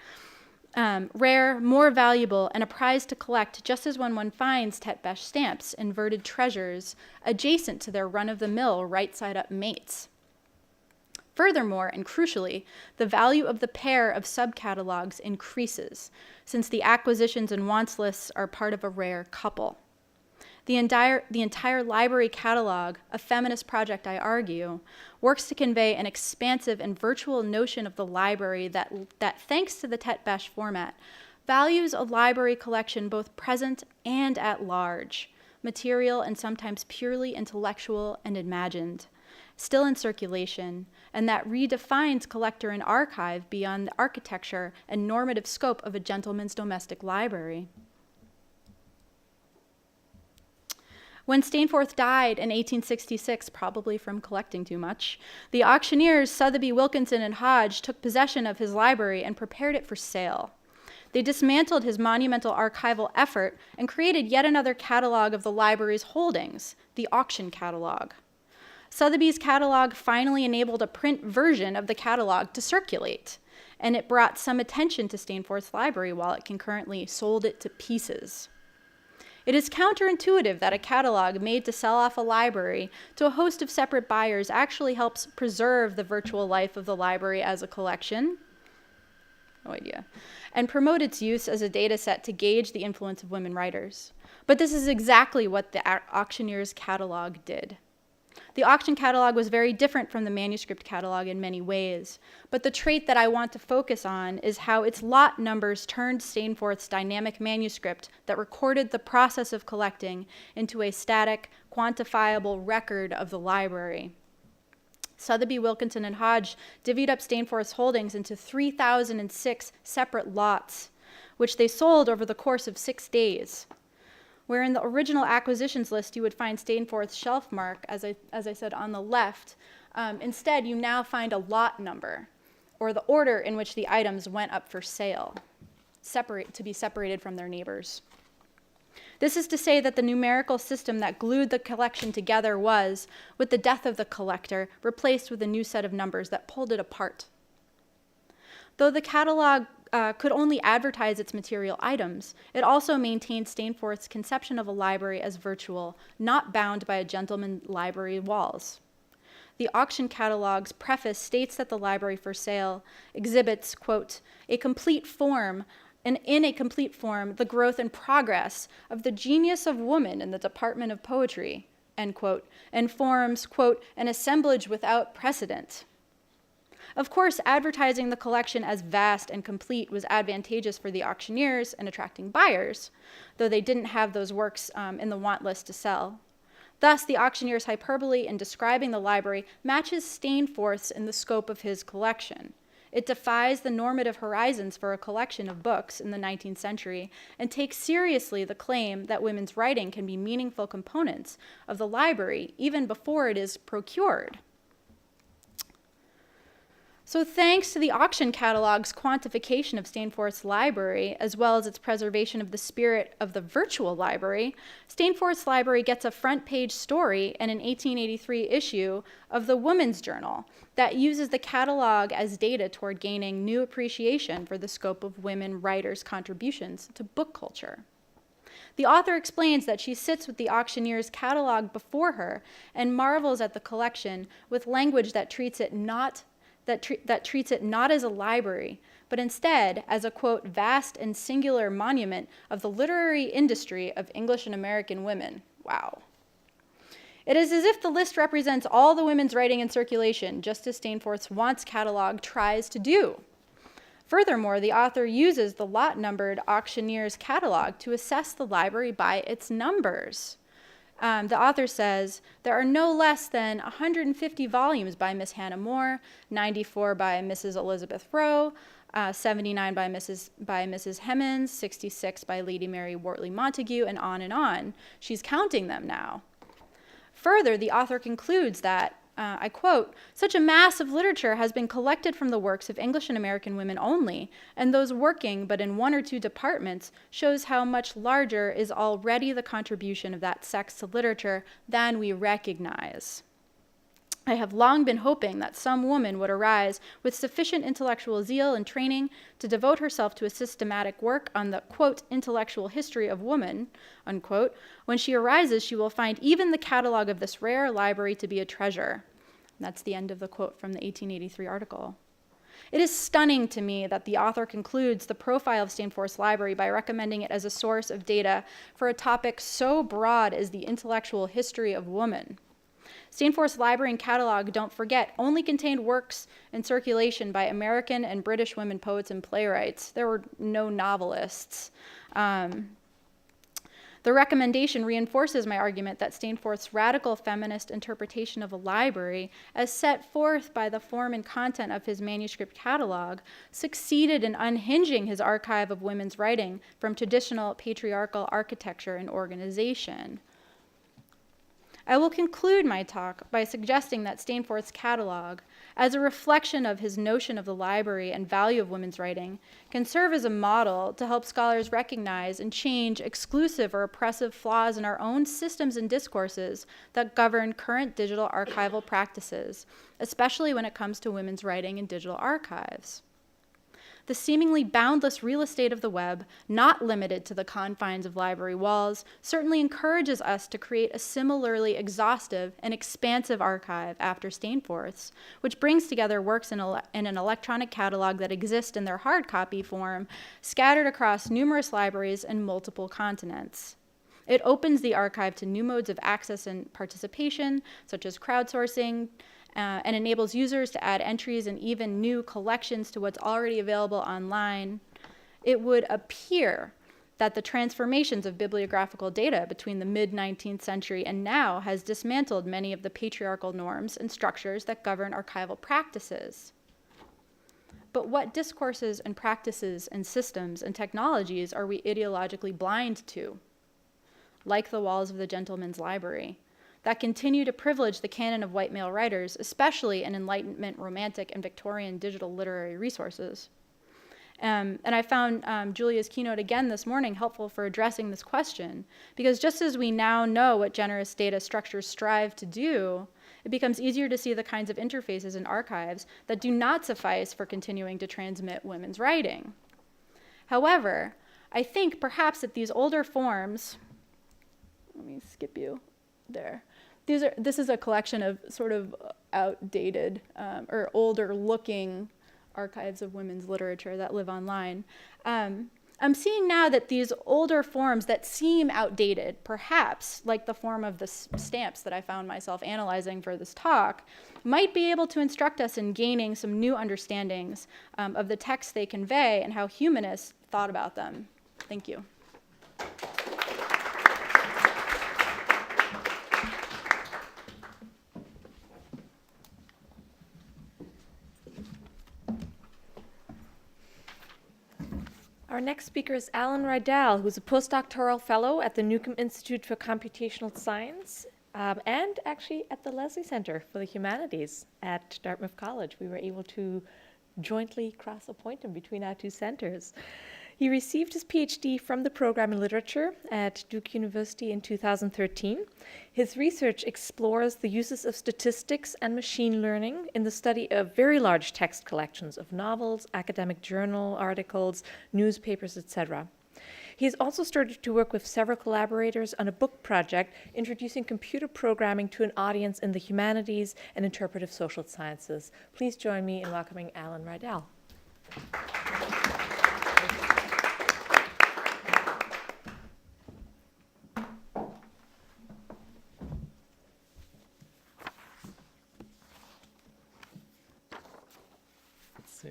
Rare, more valuable, and a prize to collect, just as when one finds tête bêche stamps, inverted treasures, adjacent to their run-of-the-mill right-side-up mates. Furthermore, and crucially, the value of the pair of subcatalogs increases, since the acquisitions and wants lists are part of a rare couple. The entire library catalog, a feminist project, I argue, works to convey an expansive and virtual notion of the library that thanks to the TET-BASH format, values a library collection both present and at large, material and sometimes purely intellectual and imagined, still in circulation, and that redefines collector and archive beyond the architecture and normative scope of a gentleman's domestic library. When Stainsforth died in 1866, probably from collecting too much, the auctioneers Sotheby, Wilkinson, and Hodge took possession of his library and prepared it for sale. They dismantled his monumental archival effort and created yet another catalog of the library's holdings, the auction catalog. Sotheby's catalog finally enabled a print version of the catalog to circulate, and it brought some attention to Stainsforth's library while it concurrently sold it to pieces. It is counterintuitive that a catalog made to sell off a library to a host of separate buyers actually helps preserve the virtual life of the library as a collection. No idea. And promote its use as a data set to gauge the influence of women writers. But this is exactly what the auctioneer's catalog did. The auction catalog was very different from the manuscript catalog in many ways, but the trait that I want to focus on is how its lot numbers turned Stainsforth's dynamic manuscript that recorded the process of collecting into a static, quantifiable record of the library. Sotheby, Wilkinson, and Hodge divvied up Stainsforth's holdings into 3,006 separate lots, which they sold over the course of 6 days. Where in the original acquisitions list you would find Stainsforth's shelf mark, as I said, on the left, instead you now find a lot number, or the order in which the items went up for sale, to be separated from their neighbors. This is to say that the numerical system that glued the collection together was, with the death of the collector, replaced with a new set of numbers that pulled it apart. Though the catalog could only advertise its material items, it also maintained Stainsforth's conception of a library as virtual, not bound by a gentleman's library walls. The auction catalog's preface states that the library for sale exhibits, quote, a complete form, and in a complete form, the growth and progress of the genius of woman in the department of poetry, end quote, and forms, quote, an assemblage without precedent. Of course, advertising the collection as vast and complete was advantageous for the auctioneers and attracting buyers, though they didn't have those works in the want list to sell. Thus, the auctioneer's hyperbole in describing the library matches Stainsforth's in the scope of his collection. It defies the normative horizons for a collection of books in the 19th century and takes seriously the claim that women's writing can be meaningful components of the library even before it is procured. So thanks to the auction catalog's quantification of Stainsforth's library, as well as its preservation of the spirit of the virtual library, Stainsforth's library gets a front-page story in an 1883 issue of the Woman's Journal that uses the catalog as data toward gaining new appreciation for the scope of women writers' contributions to book culture. The author explains that she sits with the auctioneer's catalog before her and marvels at the collection with language that treats it not as a library, but instead as a, quote, vast and singular monument of the literary industry of English and American women. Wow. It is as if the list represents all the women's writing in circulation, just as Stainsforth's wants catalog tries to do. Furthermore, the author uses the lot-numbered auctioneer's catalog to assess the library by its numbers. The author says, there are no less than 150 volumes by Miss Hannah More, 94 by Mrs. Elizabeth Rowe, 79 by Mrs. Hemans, 66 by Lady Mary Wortley Montagu, and on and on. She's counting them now. Further, the author concludes that, I quote, such a mass of literature has been collected from the works of English and American women only, and those working but in one or two departments shows how much larger is already the contribution of that sex to literature than we recognize. I have long been hoping that some woman would arise with sufficient intellectual zeal and training to devote herself to a systematic work on the, quote, intellectual history of woman, unquote. When she arises, she will find even the catalog of this rare library to be a treasure. That's the end of the quote from the 1883 article. It is stunning to me that the author concludes the profile of Stainforth's library by recommending it as a source of data for a topic so broad as the intellectual history of woman. Stainforth's library and catalog, don't forget, only contained works in circulation by American and British women poets and playwrights. There were no novelists. The recommendation reinforces my argument that Stainforth's radical feminist interpretation of a library, as set forth by the form and content of his manuscript catalog, succeeded in unhinging his archive of women's writing from traditional patriarchal architecture and organization. I will conclude my talk by suggesting that Stainforth's catalog, as a reflection of his notion of the library and value of women's writing, can serve as a model to help scholars recognize and change exclusive or oppressive flaws in our own systems and discourses that govern current digital archival practices, especially when it comes to women's writing in digital archives. The seemingly boundless real estate of the web, not limited to the confines of library walls, certainly encourages us to create a similarly exhaustive and expansive archive after Stainforth's, which brings together works in an electronic catalog that exist in their hard copy form, scattered across numerous libraries and multiple continents. It opens the archive to new modes of access and participation, such as crowdsourcing, and enables users to add entries and even new collections to what's already available online. It would appear that the transformations of bibliographical data between the mid-19th century and now has dismantled many of the patriarchal norms and structures that govern archival practices. But what discourses and practices and systems and technologies are we ideologically blind to? Like the walls of the gentleman's library, that continue to privilege the canon of white male writers, especially in Enlightenment, Romantic, and Victorian digital literary resources. And I found Julia's keynote again this morning helpful for addressing this question, because just as we now know what generous data structures strive to do, it becomes easier to see the kinds of interfaces and archives that do not suffice for continuing to transmit women's writing. However, I think perhaps that these older forms, let me skip you there. This is a collection of sort of outdated or older looking archives of women's literature that live online. I'm seeing now that these older forms that seem outdated, perhaps like the form of the stamps that I found myself analyzing for this talk, might be able to instruct us in gaining some new understandings of the texts they convey and how humanists thought about them. Thank you. Our next speaker is Alan Rydell, who's a postdoctoral fellow at the Newcomb Institute for Computational Science and actually at the Leslie Center for the Humanities at Dartmouth College. We were able to jointly cross-appoint him between our two centers. He received his PhD from the program in literature at Duke University in 2013. His research explores the uses of statistics and machine learning in the study of very large text collections of novels, academic journal articles, newspapers, etc. He has also started to work with several collaborators on a book project introducing computer programming to an audience in the humanities and interpretive social sciences. Please join me in welcoming Alan Rydell. See.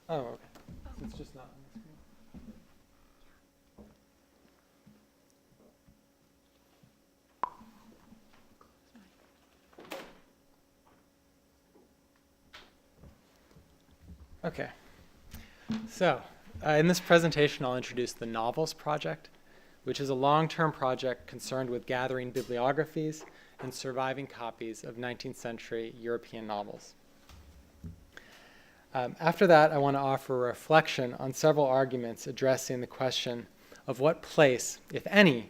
Oh, okay. It's just not on the screen. Okay. So, in this presentation, I'll introduce the Novels Project, which is a long-term project concerned with gathering bibliographies and surviving copies of 19th century European novels. After that, I want to offer a reflection on several arguments addressing the question of what place, if any,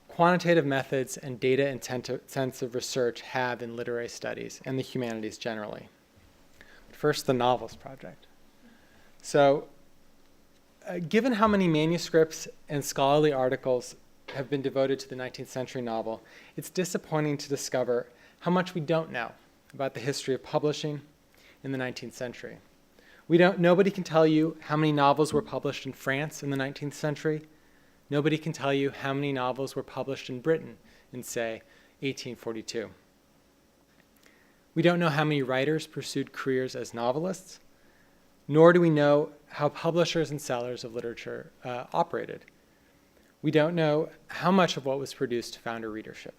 quantitative methods and data-intensive research have in literary studies and the humanities generally. First, the Novels Project. So, given how many manuscripts and scholarly articles have been devoted to the 19th century novel, it's disappointing to discover how much we don't know about the history of publishing in the 19th century. Nobody can tell you how many novels were published in France in the 19th century. Nobody can tell you how many novels were published in Britain in, say, 1842. We don't know how many writers pursued careers as novelists, nor do we know how publishers and sellers of literature operated. We don't know how much of what was produced found a readership.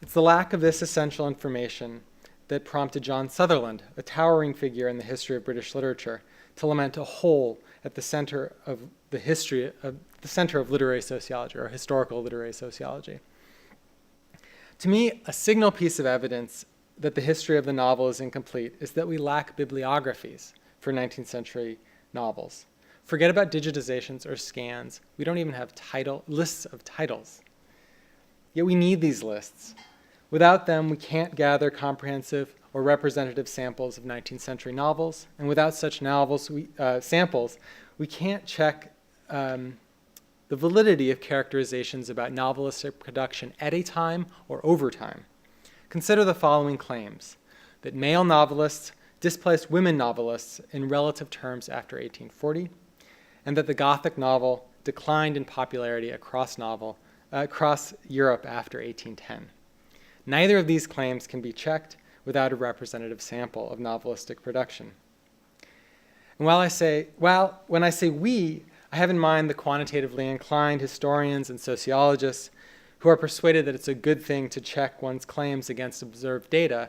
It's the lack of this essential information that prompted John Sutherland, a towering figure in the history of British literature, to lament a hole at the center of literary sociology, or historical literary sociology. To me, a signal piece of evidence that the history of the novel is incomplete is that we lack bibliographies for 19th century novels. Forget about digitizations or scans. We don't even have lists of titles. Yet we need these lists. Without them, we can't gather comprehensive or representative samples of 19th century novels. And without such samples, we can't check the validity of characterizations about novelistic production at a time or over time. Consider the following claims: that male novelists displaced women novelists in relative terms after 1840, and that the Gothic novel declined in popularity across Europe after 1810. Neither of these claims can be checked without a representative sample of novelistic production. And when I say we, I have in mind the quantitatively inclined historians and sociologists who are persuaded that it's a good thing to check one's claims against observed data.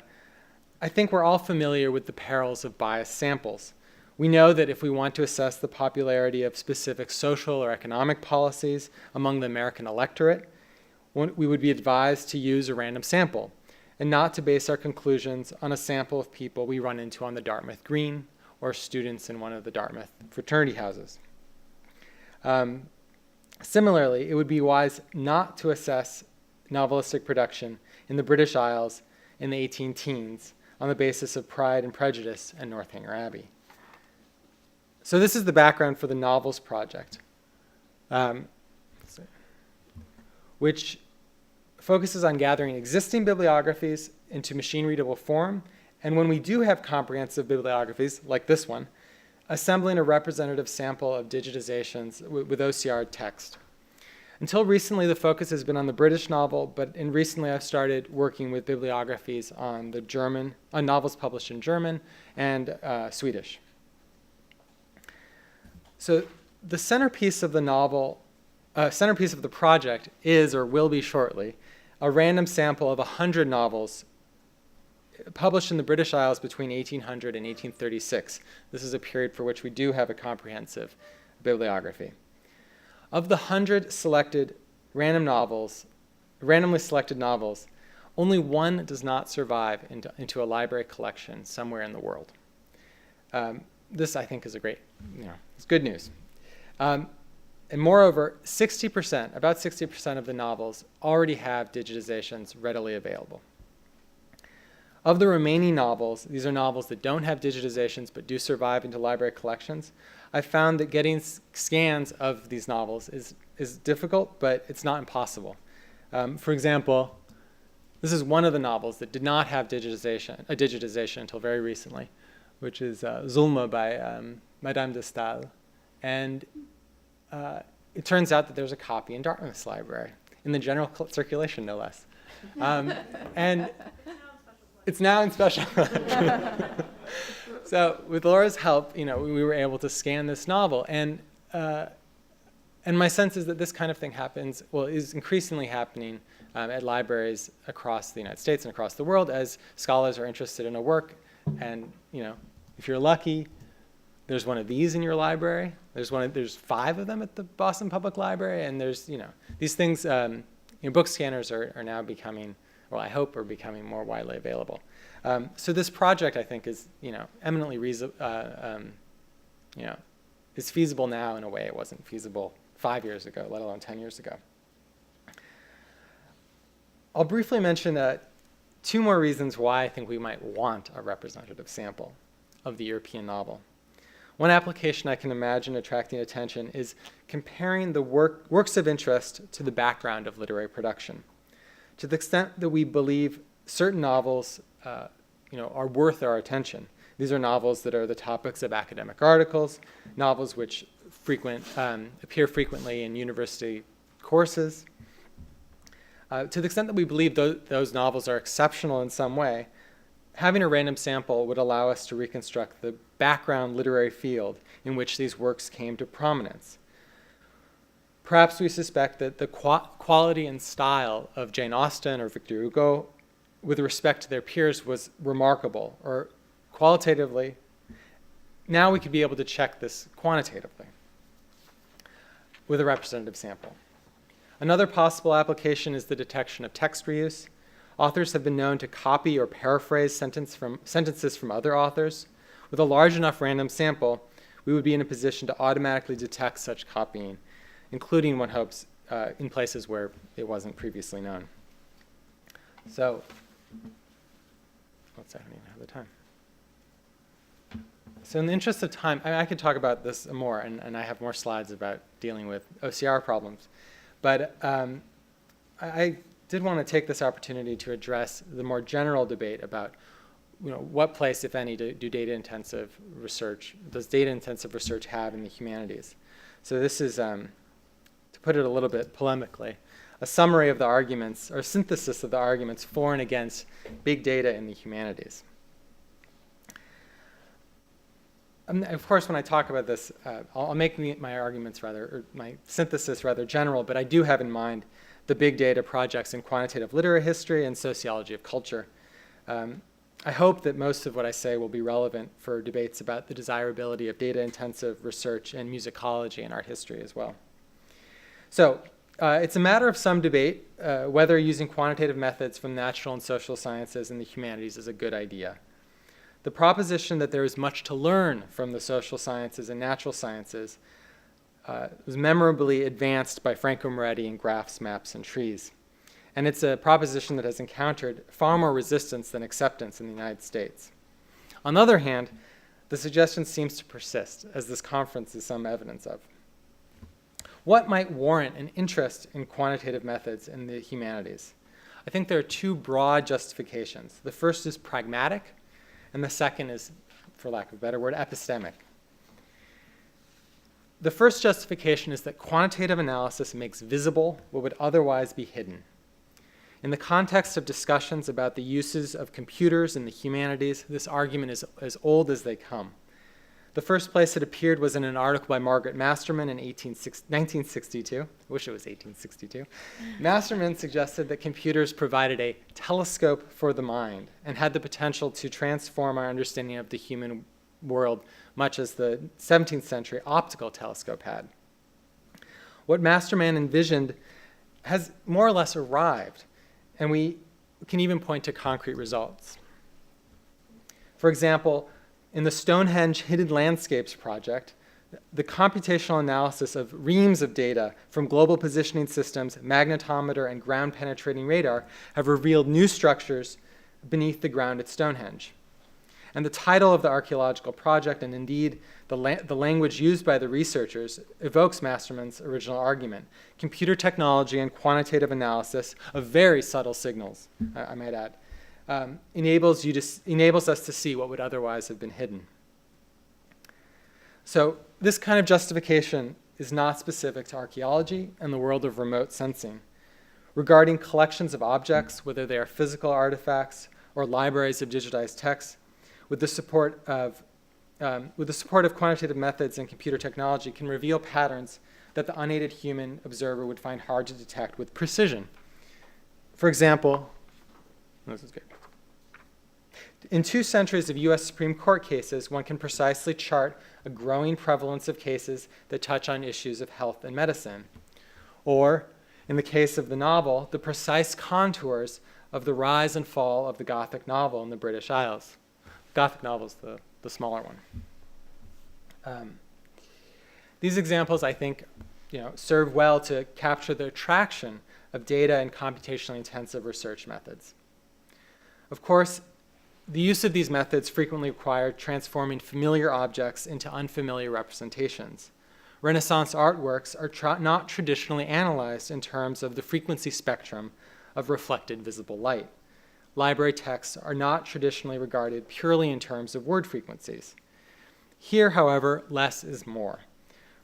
I think we're all familiar with the perils of biased samples. We know that if we want to assess the popularity of specific social or economic policies among the American electorate, we would be advised to use a random sample and not to base our conclusions on a sample of people we run into on the Dartmouth Green or students in one of the Dartmouth fraternity houses. Similarly, it would be wise not to assess novelistic production in the British Isles in the 18 teens on the basis of Pride and Prejudice and Northanger Abbey. So this is the background for the Novels Project, which focuses on gathering existing bibliographies into machine-readable form, and when we do have comprehensive bibliographies, like this one, assembling a representative sample of digitizations with OCR text. Until recently, the focus has been on the British novel, but recently I've started working with bibliographies on novels published in German and Swedish. So the centerpiece of the project is, or will be shortly, a random sample of 100 novels published in the British Isles between 1800 and 1836. This is a period for which we do have a comprehensive bibliography. Of the 100 randomly selected novels, only one does not survive into a library collection somewhere in the world. This, I think, is it's good news. And moreover, about 60% of the novels already have digitizations readily available. Of the remaining novels, these are novels that don't have digitizations but do survive into library collections. I've found that getting scans of these novels is difficult, but it's not impossible. For example, this is one of the novels that did not have digitization until very recently, which is Zulma by Madame de Staël. And it turns out that there's a copy in Dartmouth's library, in the general circulation, no less. And it's now in special. So with Laura's help, we were able to scan this novel, and my sense is that this kind of thing is increasingly happening at libraries across the United States and across the world as scholars are interested in a work, and if you're lucky, there's one of these in your library. There's 5 of them at the Boston Public Library, and there's these things. Book scanners are now becoming, well, I hope are becoming more widely available. So this project, I think, is eminently is feasible now in a way it wasn't feasible 5 years ago, let alone 10 years ago. I'll briefly mention 2 more reasons why I think we might want a representative sample of the European novel. One application I can imagine attracting attention is comparing the works of interest to the background of literary production. To the extent that we believe certain novels are worth our attention. These are novels that are the topics of academic articles, novels which appear frequently in university courses. To the extent that we believe those novels are exceptional in some way, having a random sample would allow us to reconstruct the background literary field in which these works came to prominence. Perhaps we suspect that the quality and style of Jane Austen or Victor Hugo with respect to their peers was remarkable, or qualitatively. Now we could be able to check this quantitatively with a representative sample. Another possible application is the detection of text reuse. Authors have been known to copy or paraphrase sentences from other authors. With a large enough random sample, we would be in a position to automatically detect such copying, including, one hopes, in places where it wasn't previously known. So, let's see, I don't even have the time. So in the interest of time, I could talk about this more, and I have more slides about dealing with OCR problems. But I did want to take this opportunity to address the more general debate about what place, if any, does data-intensive research have in the humanities. So this is, to put it a little bit polemically, a summary of the arguments, or synthesis of the arguments for and against big data in the humanities. Of course, when I talk about this, I'll make my arguments or my synthesis rather general, but I do have in mind the big data projects in quantitative literary history and sociology of culture. I hope that most of what I say will be relevant for debates about the desirability of data-intensive research in musicology and art history as well. So it's a matter of some debate whether using quantitative methods from natural and social sciences and the humanities is a good idea. The proposition that there is much to learn from the social sciences and natural sciences was memorably advanced by Franco Moretti in Graphs, Maps, and Trees. And it's a proposition that has encountered far more resistance than acceptance in the United States. On the other hand, the suggestion seems to persist, as this conference is some evidence of. What might warrant an interest in quantitative methods in the humanities? I think there are two broad justifications. The first is pragmatic, and the second is, for lack of a better word, epistemic. The first justification is that quantitative analysis makes visible what would otherwise be hidden. In the context of discussions about the uses of computers in the humanities, this argument is as old as they come. The first place it appeared was in an article by Margaret Masterman in 1962. I wish it was 1862. Masterman suggested that computers provided a telescope for the mind and had the potential to transform our understanding of the human world, much as the 17th century optical telescope had. What Masterman envisioned has more or less arrived, and we can even point to concrete results. For example, in the Stonehenge Hidden Landscapes project, the computational analysis of reams of data from global positioning systems, magnetometer, and ground-penetrating radar have revealed new structures beneath the ground at Stonehenge. And the title of the archaeological project, and indeed the language used by the researchers, evokes Masterman's original argument: computer technology and quantitative analysis of very subtle signals, I might add, enables us to see what would otherwise have been hidden. So this kind of justification is not specific to archaeology and the world of remote sensing. Regarding collections of objects, whether they are physical artifacts or libraries of digitized texts, with the support of quantitative methods and computer technology, can reveal patterns that the unaided human observer would find hard to detect with precision. For example, this is good. In 2 centuries of US Supreme Court cases, one can precisely chart a growing prevalence of cases that touch on issues of health and medicine. Or, in the case of the novel, the precise contours of the rise and fall of the Gothic novel in the British Isles. Gothic novel is the smaller one. These examples, I think, serve well to capture the attraction of data and computationally intensive research methods. Of course, The use of these methods frequently required transforming familiar objects into unfamiliar representations. Renaissance artworks are not traditionally analyzed in terms of the frequency spectrum of reflected visible light. Library texts are not traditionally regarded purely in terms of word frequencies. Here, however, less is more.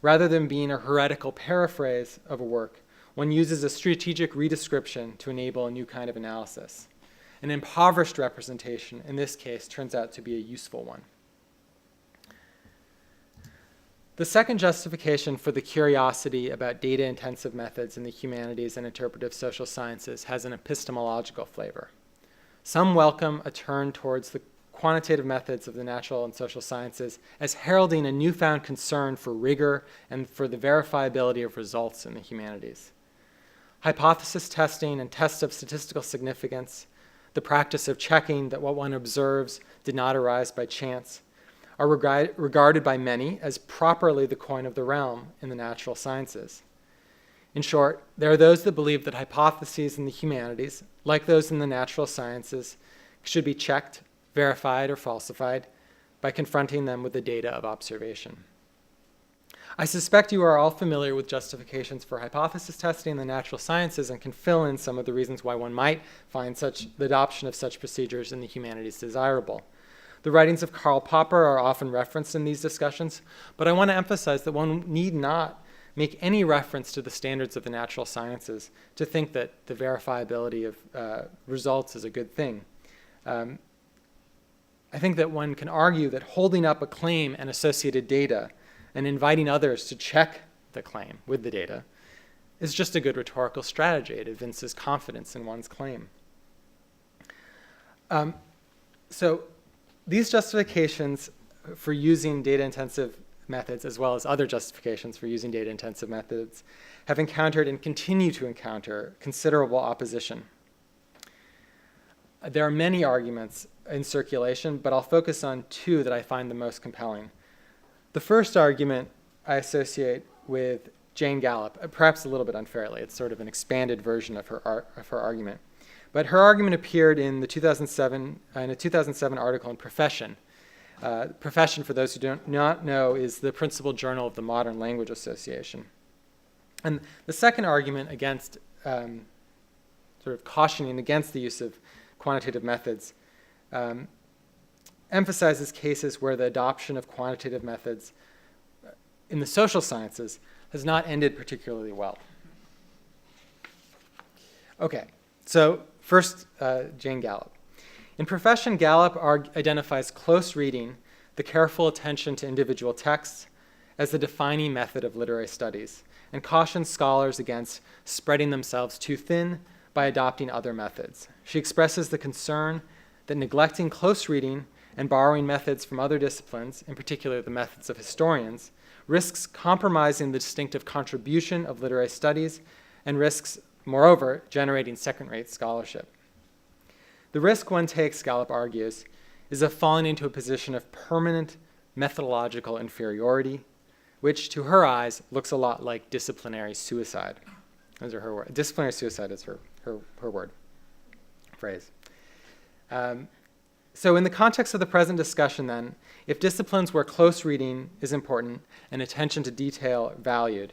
Rather than being a heretical paraphrase of a work, one uses a strategic redescription to enable a new kind of analysis. An impoverished representation, in this case, turns out to be a useful one. The second justification for the curiosity about data-intensive methods in the humanities and interpretive social sciences has an epistemological flavor. Some welcome a turn towards the quantitative methods of the natural and social sciences as heralding a newfound concern for rigor and for the verifiability of results in the humanities. Hypothesis testing and tests of statistical significance, the practice of checking that what one observes did not arise by chance, are regarded by many as properly the coin of the realm in the natural sciences. In short, there are those that believe that hypotheses in the humanities, like those in the natural sciences, should be checked, verified, or falsified by confronting them with the data of observation. I suspect you are all familiar with justifications for hypothesis testing in the natural sciences and can fill in some of the reasons why one might find the adoption of such procedures in the humanities desirable. The writings of Karl Popper are often referenced in these discussions, but I want to emphasize that one need not make any reference to the standards of the natural sciences to think that the verifiability of results is a good thing. I think that one can argue that holding up a claim and associated data and inviting others to check the claim with the data is just a good rhetorical strategy. It evinces confidence in one's claim. So these justifications for using data-intensive methods, as well as other justifications for using data-intensive methods, have encountered and continue to encounter considerable opposition. There are many arguments in circulation, but I'll focus on two that I find the most compelling. The first argument I associate with Jane Gallup, perhaps a little bit unfairly. It's sort of an expanded version of her argument. But her argument appeared in a 2007 article in Profession. Profession, for those who do not know, is the principal journal of the Modern Language Association. And the second argument against, sort of cautioning against the use of quantitative methods, emphasizes cases where the adoption of quantitative methods in the social sciences has not ended particularly well. Okay, so first, Jane Gallup. In Profession, Gallup identifies close reading, the careful attention to individual texts, as the defining method of literary studies, and cautions scholars against spreading themselves too thin by adopting other methods. She expresses the concern that neglecting close reading and borrowing methods from other disciplines, in particular the methods of historians, risks compromising the distinctive contribution of literary studies and risks, moreover, generating second-rate scholarship. The risk one takes, Gallup argues, is of falling into a position of permanent methodological inferiority, which, to her eyes, looks a lot like disciplinary suicide. Those are her words. Disciplinary suicide is her word, phrase. So in the context of the present discussion, then, if disciplines where close reading is important and attention to detail valued,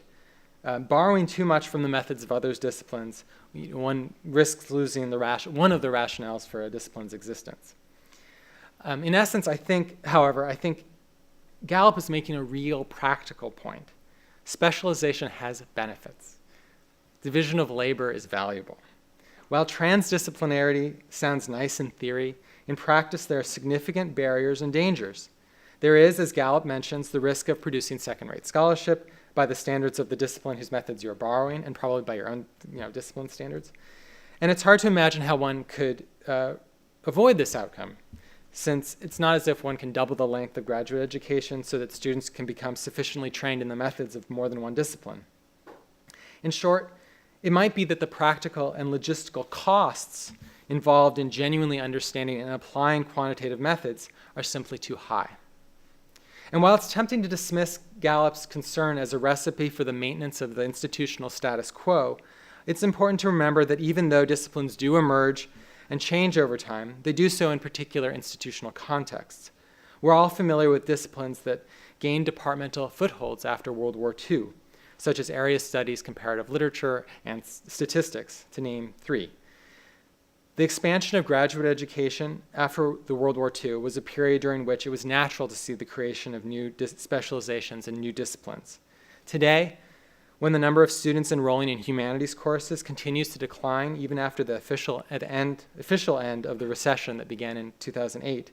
borrowing too much from the methods of others' disciplines, one risks losing one of the rationales for a discipline's existence. In essence, I think Gallup is making a real practical point. Specialization has benefits. Division of labor is valuable. While transdisciplinarity sounds nice in theory, in practice there are significant barriers and dangers. There is, as Gallup mentions, the risk of producing second-rate scholarship by the standards of the discipline whose methods you are borrowing, and probably by your own discipline standards. And it's hard to imagine how one could avoid this outcome, since it's not as if one can double the length of graduate education so that students can become sufficiently trained in the methods of more than one discipline. In short, it might be that the practical and logistical costs involved in genuinely understanding and applying quantitative methods are simply too high. And while it's tempting to dismiss Gallup's concern as a recipe for the maintenance of the institutional status quo, it's important to remember that even though disciplines do emerge and change over time, they do so in particular institutional contexts. We're all familiar with disciplines that gained departmental footholds after World War II, such as area studies, comparative literature, and statistics, to name three. The expansion of graduate education after the World War II was a period during which it was natural to see the creation of new specializations and new disciplines. Today, when the number of students enrolling in humanities courses continues to decline even after the official end of the recession that began in 2008,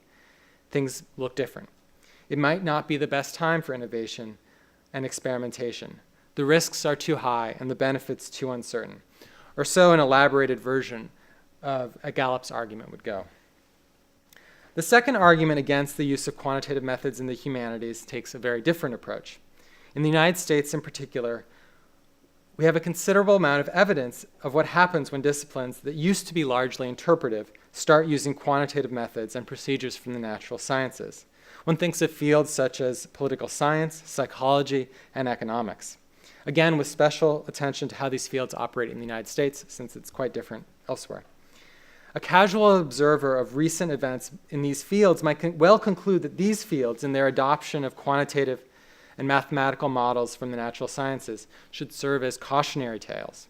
things look different. It might not be the best time for innovation and experimentation. The risks are too high and the benefits too uncertain, or so an elaborated version of a Gallup's argument would go. The second argument against the use of quantitative methods in the humanities takes a very different approach. In the United States in particular, we have a considerable amount of evidence of what happens when disciplines that used to be largely interpretive start using quantitative methods and procedures from the natural sciences. One thinks of fields such as political science, psychology, and economics. Again, with special attention to how these fields operate in the United States, since it's quite different elsewhere. A casual observer of recent events in these fields might well conclude that these fields, in their adoption of quantitative and mathematical models from the natural sciences, should serve as cautionary tales.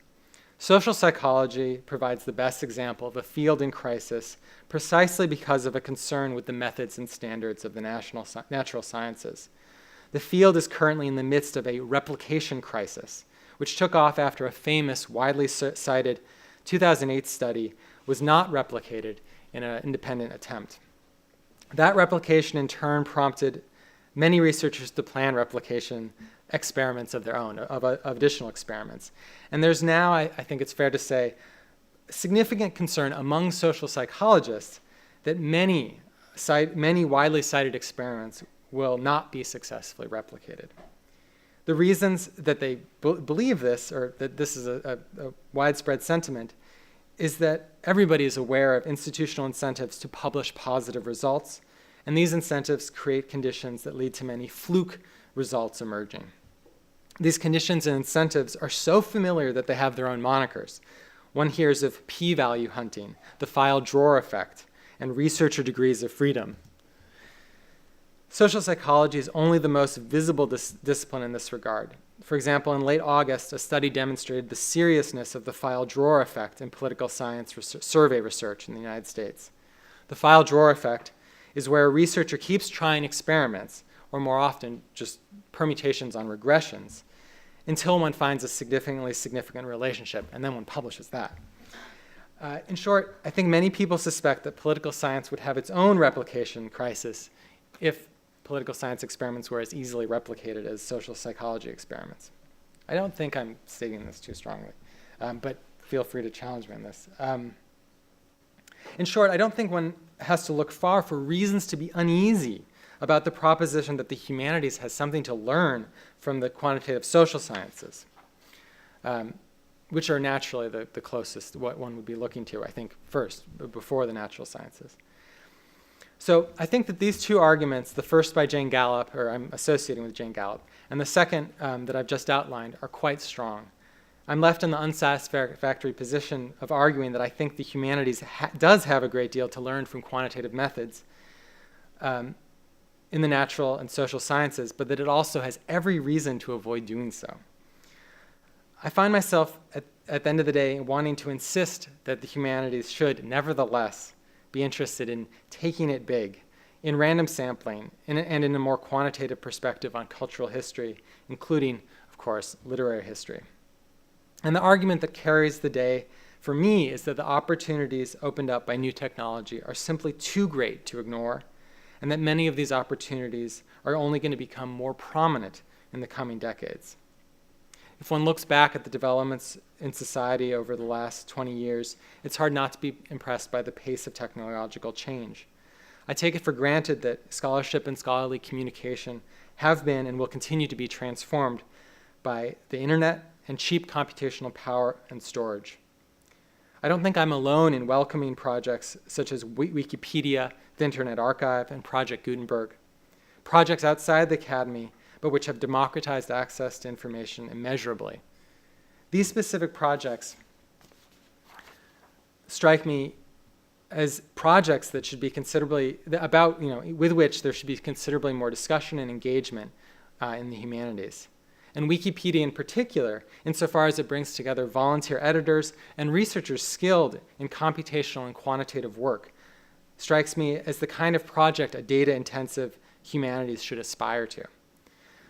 Social psychology provides the best example of a field in crisis precisely because of a concern with the methods and standards of the natural sciences. The field is currently in the midst of a replication crisis, which took off after a famous, widely cited 2008 study was not replicated in an independent attempt. That replication in turn prompted many researchers to plan replication experiments of their own, of additional experiments. And there's now, I think it's fair to say, significant concern among social psychologists that many widely cited experiments will not be successfully replicated. The reasons that they believe this, or that this is a widespread sentiment, is that everybody is aware of institutional incentives to publish positive results, and these incentives create conditions that lead to many fluke results emerging. These conditions and incentives are so familiar that they have their own monikers. One hears of p-value hunting, the file drawer effect, and researcher degrees of freedom. Social psychology is only the most visible discipline in this regard. For example, in late August, a study demonstrated the seriousness of the file drawer effect in political science survey research in the United States. The file drawer effect is where a researcher keeps trying experiments, or more often just permutations on regressions, until one finds a significant relationship, and then one publishes that. In short, I think many people suspect that political science would have its own replication crisis if political science experiments were as easily replicated as social psychology experiments. I don't think I'm stating this too strongly, but feel free to challenge me on this. In short, I don't think one has to look far for reasons to be uneasy about the proposition that the humanities has something to learn from the quantitative social sciences, which are naturally the closest, what one would be looking to, I think, first, before the natural sciences. So I think that these two arguments, the first by Jane Gallup, or I'm associating with Jane Gallup, and the second that I've just outlined are quite strong. I'm left in the unsatisfactory position of arguing that I think the humanities does have a great deal to learn from quantitative methods in the natural and social sciences, but that it also has every reason to avoid doing so. I find myself, at the end of the day, wanting to insist that the humanities should, nevertheless, be interested in taking it big, in random sampling, and in a more quantitative perspective on cultural history, including, of course, literary history. And the argument that carries the day for me is that the opportunities opened up by new technology are simply too great to ignore, and that many of these opportunities are only going to become more prominent in the coming decades. If one looks back at the developments in society over the last 20 years, it's hard not to be impressed by the pace of technological change. I take it for granted that scholarship and scholarly communication have been and will continue to be transformed by the internet and cheap computational power and storage. I don't think I'm alone in welcoming projects such as Wikipedia, the Internet Archive, and Project Gutenberg, projects outside the academy, but which have democratized access to information immeasurably. These specific projects strike me as projects that should be considerably, about, with which there should be considerably more discussion and engagement in the humanities. And Wikipedia in particular, insofar as it brings together volunteer editors and researchers skilled in computational and quantitative work, strikes me as the kind of project a data-intensive humanities should aspire to.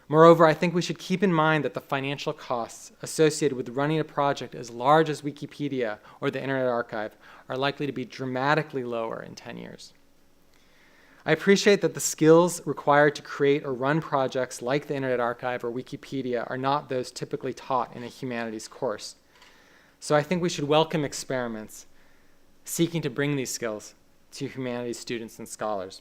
Moreover, I think we should keep in mind that the financial costs associated with running a project as large as Wikipedia or the Internet Archive are likely to be dramatically lower in 10 years. I appreciate that the skills required to create or run projects like the Internet Archive or Wikipedia are not those typically taught in a humanities course. So I think we should welcome experiments seeking to bring these skills to humanities students and scholars.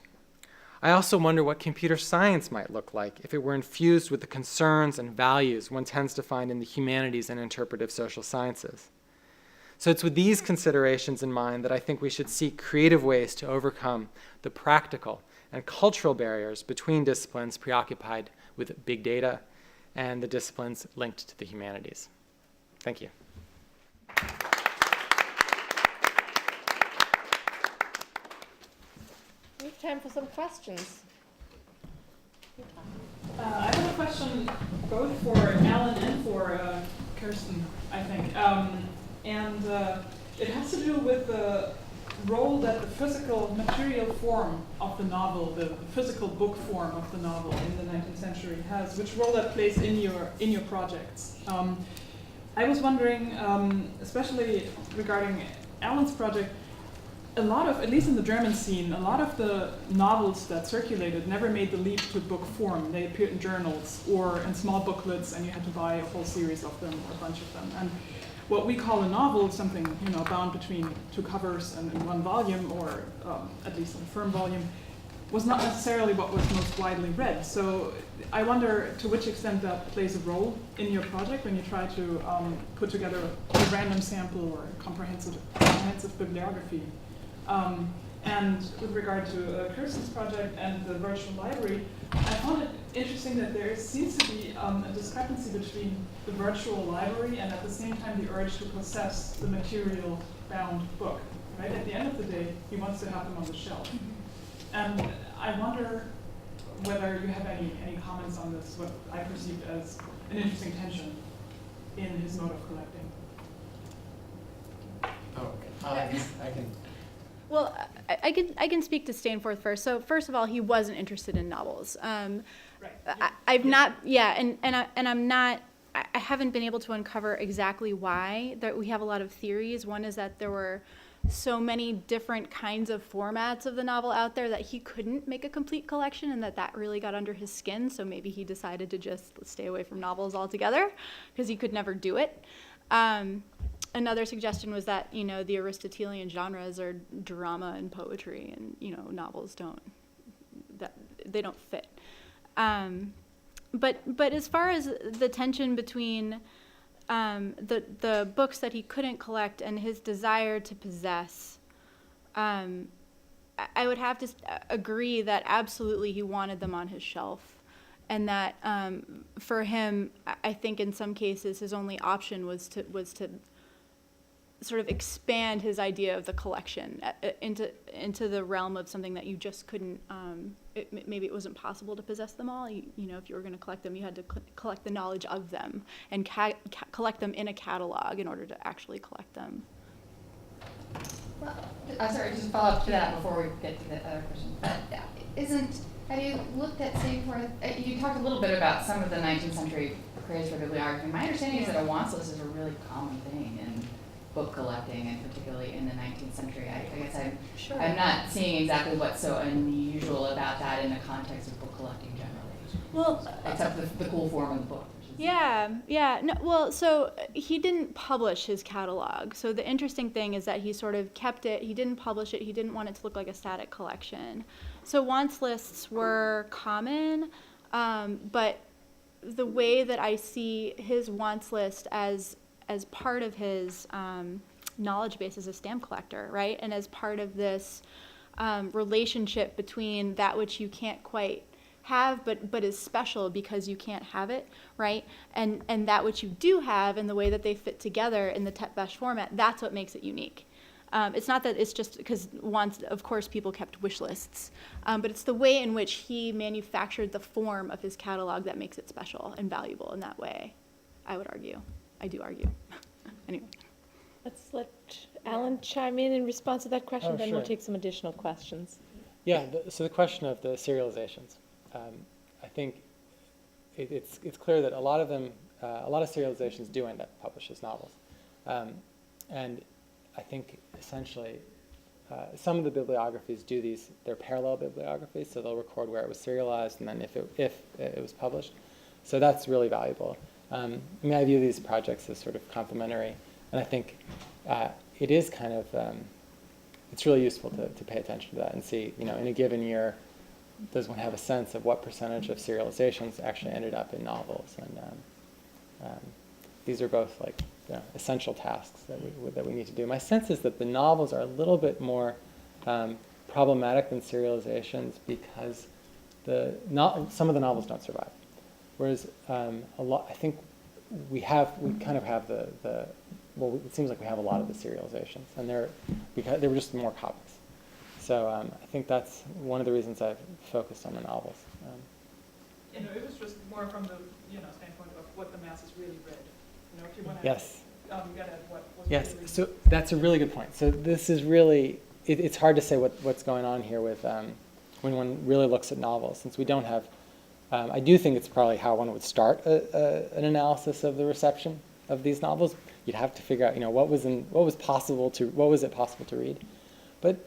I also wonder what computer science might look like if it were infused with the concerns and values one tends to find in the humanities and interpretive social sciences. So it's with these considerations in mind that I think we should seek creative ways to overcome the practical and cultural barriers between disciplines preoccupied with big data and the disciplines linked to the humanities. Thank you. We have time for some questions. I have a question both for Alan and for Kirsten, I think. It has to do with the role that the physical material form of the novel, the physical book form of the novel in the 19th century has, which role that plays in your projects. I was wondering, especially regarding Alan's project, a lot of, at least in the German scene, a lot of the novels that circulated never made the leap to book form. They appeared in journals or in small booklets, and you had to buy a whole series of them or a bunch of them. And what we call a novel, something bound between two covers and in one volume, or at least in a firm volume, was not necessarily what was most widely read. So I wonder to which extent that plays a role in your project when you try to put together a random sample or a comprehensive bibliography. And with regard to Kirsten's project and the virtual library, I found it interesting that there seems to be a discrepancy between the virtual library and at the same time the urge to possess the material-bound book. Right? At the end of the day, he wants to have them on the shelf. And I wonder whether you have any comments on this, what I perceived as an interesting tension in his mode of collecting. Oh, okay. I can. Well, I can speak to Stainforth first. So first of all, he wasn't interested in novels. Right. I've not, I'm not. I haven't been able to uncover exactly why. We have a lot of theories. One is that there were so many different kinds of formats of the novel out there that he couldn't make a complete collection, and that really got under his skin. So maybe he decided to just stay away from novels altogether because he could never do it. Another suggestion was that, the Aristotelian genres are drama and poetry, and, novels don't fit. But as far as the tension between the books that he couldn't collect and his desire to possess, I would have to agree that absolutely he wanted them on his shelf. And that for him, I think in some cases his only option was to sort of expand his idea of the collection into the realm of something that you just couldn't. Maybe it wasn't possible to possess them all. If you were going to collect them, you had to collect the knowledge of them and collect them in a catalog in order to actually collect them. Well, sorry, just follow up to that before we get to the other question. Have you looked at Stainforth? You talked a little bit about some of the 19th century craze for bibliography. My understanding is that a wants list is a really common thing in book collecting, and particularly in the 19th century. I guess I'm not seeing exactly what's so unusual about that in the context of book collecting generally. Well, except the cool form of the book. So he didn't publish his catalog. So the interesting thing is that he sort of kept it. He didn't publish it. He didn't want it to look like a static collection. So wants lists were common, but the way that I see his wants list as part of his knowledge base as a stamp collector, right? And as part of this relationship between that which you can't quite have, but is special because you can't have it, right? And that which you do have, and the way that they fit together in the Tet Besh format, that's what makes it unique. It's not that it's just because once, of course, people kept wish lists, but it's the way in which he manufactured the form of his catalog that makes it special and valuable in that way, I would argue. I do argue. Anyway. Let's let Alan chime in response to that question, Oh, then sure. we'll take some additional questions. Yeah, so the question of the serializations, I think it's clear that a lot of them, a lot of serializations do end up published as novels. And I think essentially some of the bibliographies do these, they're parallel bibliographies, so they'll record where it was serialized and then if it was published. So that's really valuable. I mean, I view these projects as sort of complementary, and I think it is kind of, it's really useful to pay attention to that and see, in a given year, does one have a sense of what percentage of serializations actually ended up in novels? And these are both like essential tasks that we need to do. My sense is that the novels are a little bit more problematic than serializations because some of the novels don't survive. Whereas I think we kind of have well, it seems like we have a lot of the serializations, and there were just more copies. So I think that's one of the reasons I've focused on the novels. It was just more from the standpoint of what the masses really read. If you want to, Yes. You got to have what was Yes. really. So that's a really good point. So this is really it's hard to say what's going on here with when one really looks at novels, since we don't have. I do think it's probably how one would start an analysis of the reception of these novels. You'd have to figure out, what was it possible to read. But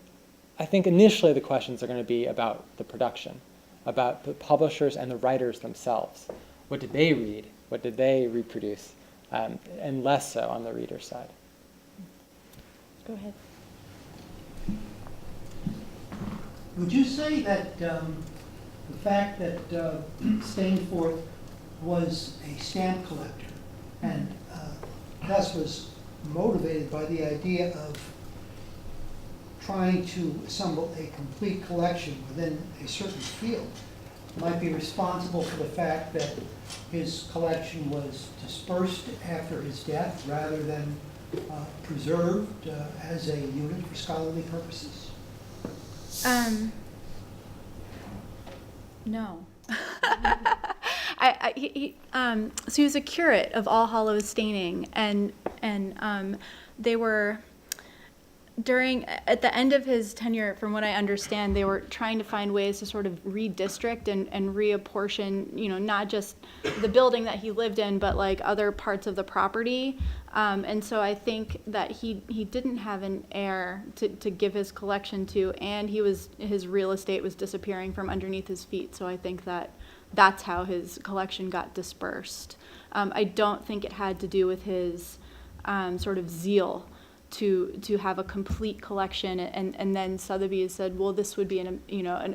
I think initially the questions are going to be about the production, about the publishers and the writers themselves. What did they read? What did they reproduce? And less so on the reader side. Go ahead. Would you say that the fact that Stainforth was a stamp collector and thus was motivated by the idea of trying to assemble a complete collection within a certain field might be responsible for the fact that his collection was dispersed after his death rather than preserved as a unit for scholarly purposes? No. So he was a curate of All Hallows staining, and they were at the end of his tenure, from what I understand, they were trying to find ways to sort of redistrict and reapportion, not just the building that he lived in, but like other parts of the property. And so I think that he didn't have an heir to give his collection to, and his real estate was disappearing from underneath his feet. So I think that's how his collection got dispersed. I don't think it had to do with his sort of zeal to have a complete collection, and then Sotheby's said, well, this would be an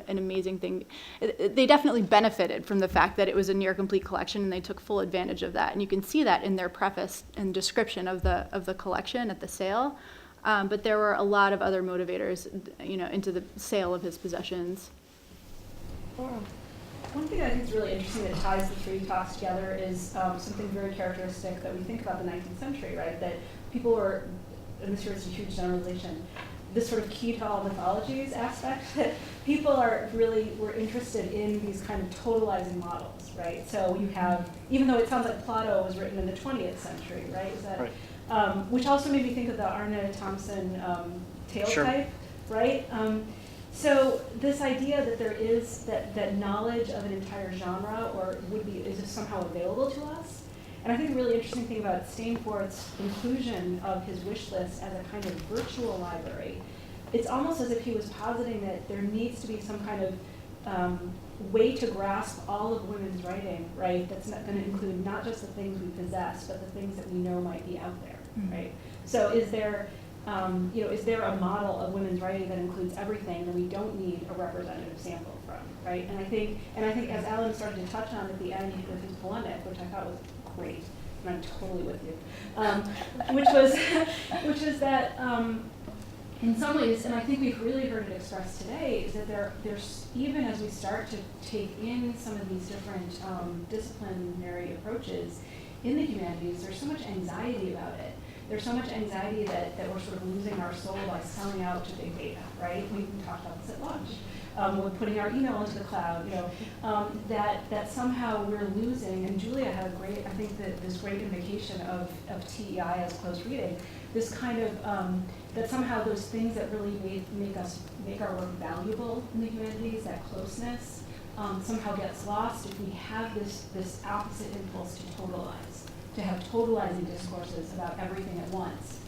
amazing thing. They definitely benefited from the fact that it was a near complete collection, and they took full advantage of that. And you can see that in their preface and description of the collection at the sale. But there were a lot of other motivators, into the sale of his possessions. Laura. One thing I think is really interesting that ties the three talks together is something very characteristic that we think about the 19th century, right? That people were, and this here is a huge generalization, this sort of key to all mythologies aspect, that people were interested in these kind of totalizing models, right? So you have, even though it sounds like Plotto was written in the 20th century, right? Is that, right. Which also made me think of the Arne Thompson tale Sure. type, right? So this idea that there is that knowledge of an entire genre is somehow available to us. And I think the really interesting thing about Stainforth's inclusion of his wish list as a kind of virtual library, it's almost as if he was positing that there needs to be some kind of way to grasp all of women's writing, right? That's not going to include not just the things we possess, but the things that we know might be out there, right? So is there a model of women's writing that includes everything that we don't need a representative sample from, right? And I think as Alan started to touch on at the end with his polemic, which I thought was great, and I'm totally with you, which was that in some ways, and I think we've really heard it expressed today, is that there's even as we start to take in some of these different disciplinary approaches in the humanities, there's so much anxiety about it. there's so much anxiety that we're sort of losing our soul by selling out to big data, right? We talked about this at lunch. We're putting our email into the cloud, that somehow we're losing, and Julia had this great indication of TEI as close reading, this kind of, that somehow those things that really make our work valuable in the humanities, that closeness, somehow gets lost if we have this opposite impulse to totalize, to have totalizing discourses about everything at once.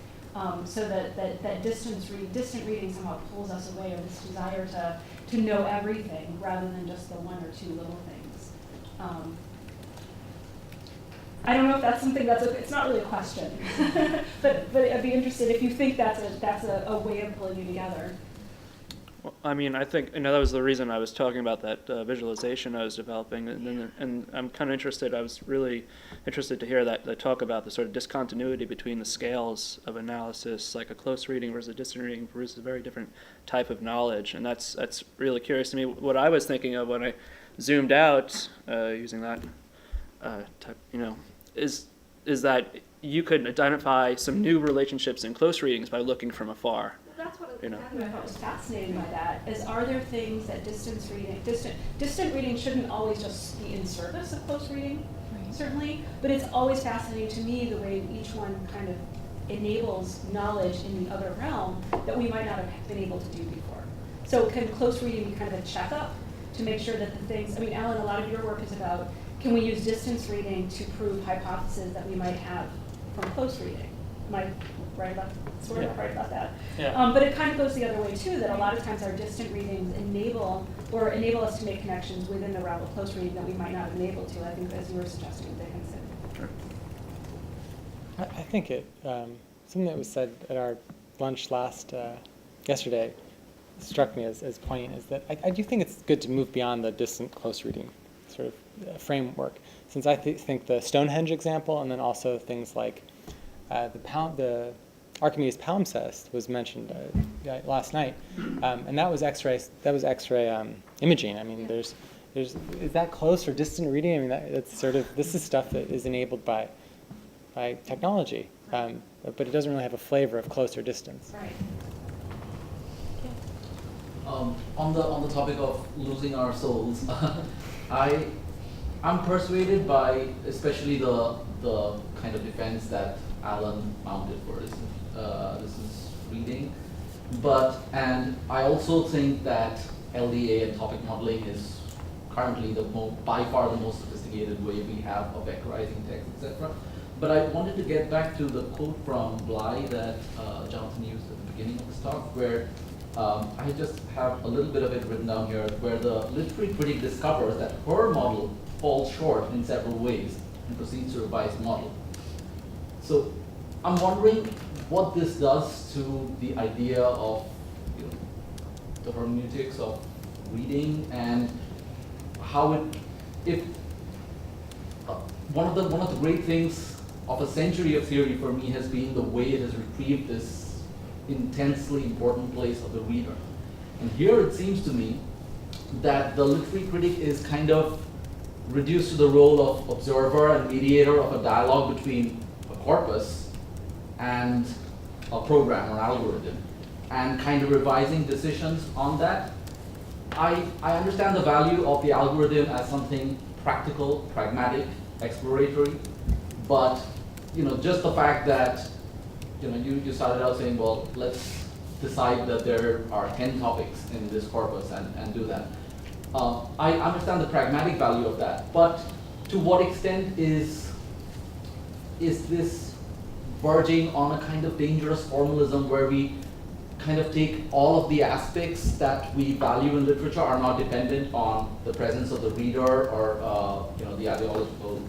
So that distant reading somehow pulls us away of this desire to know everything rather than just the one or two little things. I don't know if that's something it's not really a question, but I'd be interested if you think that's a way of pulling you together. Well, I mean, I think, that was the reason I was talking about that visualization I was developing, and I'm kind of interested, I was really interested to hear that talk about the sort of discontinuity between the scales of analysis, like a close reading versus a distant reading versus a very different type of knowledge, and that's really curious to me. What I was thinking of when I zoomed out, using that type, is that you could identify some new relationships in close readings by looking from afar. That's what I thought was fascinating by that, is are there things that distant reading shouldn't always just be in service of close reading, certainly, but it's always fascinating to me the way each one kind of enables knowledge in the other realm that we might not have been able to do before. So can close reading be kind of a checkup to make sure that the things, Alan, a lot of your work is about, can we use distance reading to prove hypotheses that we might have from close reading? Am I right about that? Yeah. But it kind of goes the other way too, that a lot of times our distant readings enable us to make connections within the realm of close reading that we might not have been able to, I think, as you were suggesting with Dickinson. Sure. I think something that was said at our lunch yesterday struck me as poignant, is that I do think it's good to move beyond the distant close reading sort of framework, since I think the Stonehenge example, and then also things like the Archimedes palimpsest was mentioned last night, and that was X-ray imaging. Is that close or distant reading? This is stuff that is enabled by technology, but it doesn't really have a flavor of close or distance. Right. On the topic of losing our souls, I'm persuaded by especially the kind of defense that Alan mounted for distance reading, and I also think that LDA and topic modeling is currently by far the most sophisticated way we have of vectorizing text, etc. But I wanted to get back to the quote from Bly that Jonathan used at the beginning of his talk, where I just have a little bit of it written down here, where the literary critic discovers that her model falls short in several ways and proceeds to revise the model. So I'm wondering what this does to the idea of the hermeneutics of reading, and how one of the great things of a century of theory for me has been the way it has retrieved this intensely important place of the reader. And here it seems to me that the literary critic is kind of reduced to the role of observer and mediator of a dialogue between a corpus and a program or algorithm, and kind of revising decisions on that. I understand the value of the algorithm as something practical, pragmatic, exploratory, but just the fact that you started out saying, well, let's decide that there are 10 topics in this corpus and do that. I understand the pragmatic value of that, but to what extent is this verging on a kind of dangerous formalism where we kind of take all of the aspects that we value in literature are not dependent on the presence of the reader or the ideological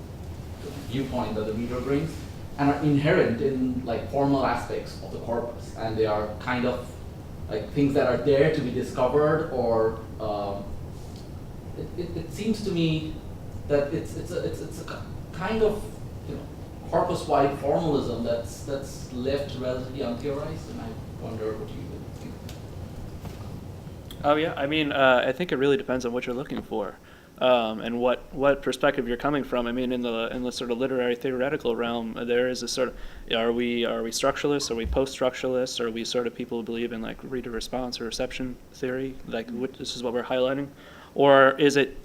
viewpoint that the reader brings, and are inherent in like formal aspects of the corpus, and they are kind of like things that are there to be discovered, or it seems to me that it's a kind of corpus-wide formalism that's left relatively untheorized, and I wonder what you would think. Oh yeah, I mean, I think it really depends on what you're looking for. and what perspective you're coming from. I mean, in the sort of literary theoretical realm, there is a sort of, are we structuralists? Are we post-structuralists? Are we sort of people who believe in like reader response or reception theory? Like this is what we're highlighting, or is it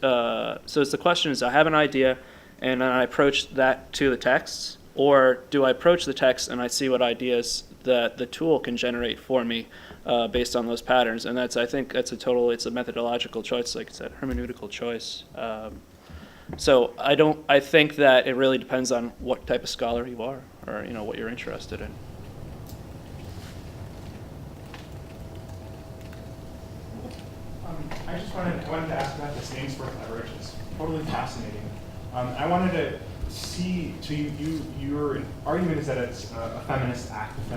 so? It's the question is, I have an idea, and then I approach that to the text, or do I approach the text and I see what ideas that the tool can generate for me based on those patterns? And I think it's a methodological choice, like I said, hermeneutical choice. So I think that it really depends on what type of scholar you are, or what you're interested in. I wanted to ask about the Stainsworth library, which is totally fascinating. I wanted to see, so your argument is that it's a feminist active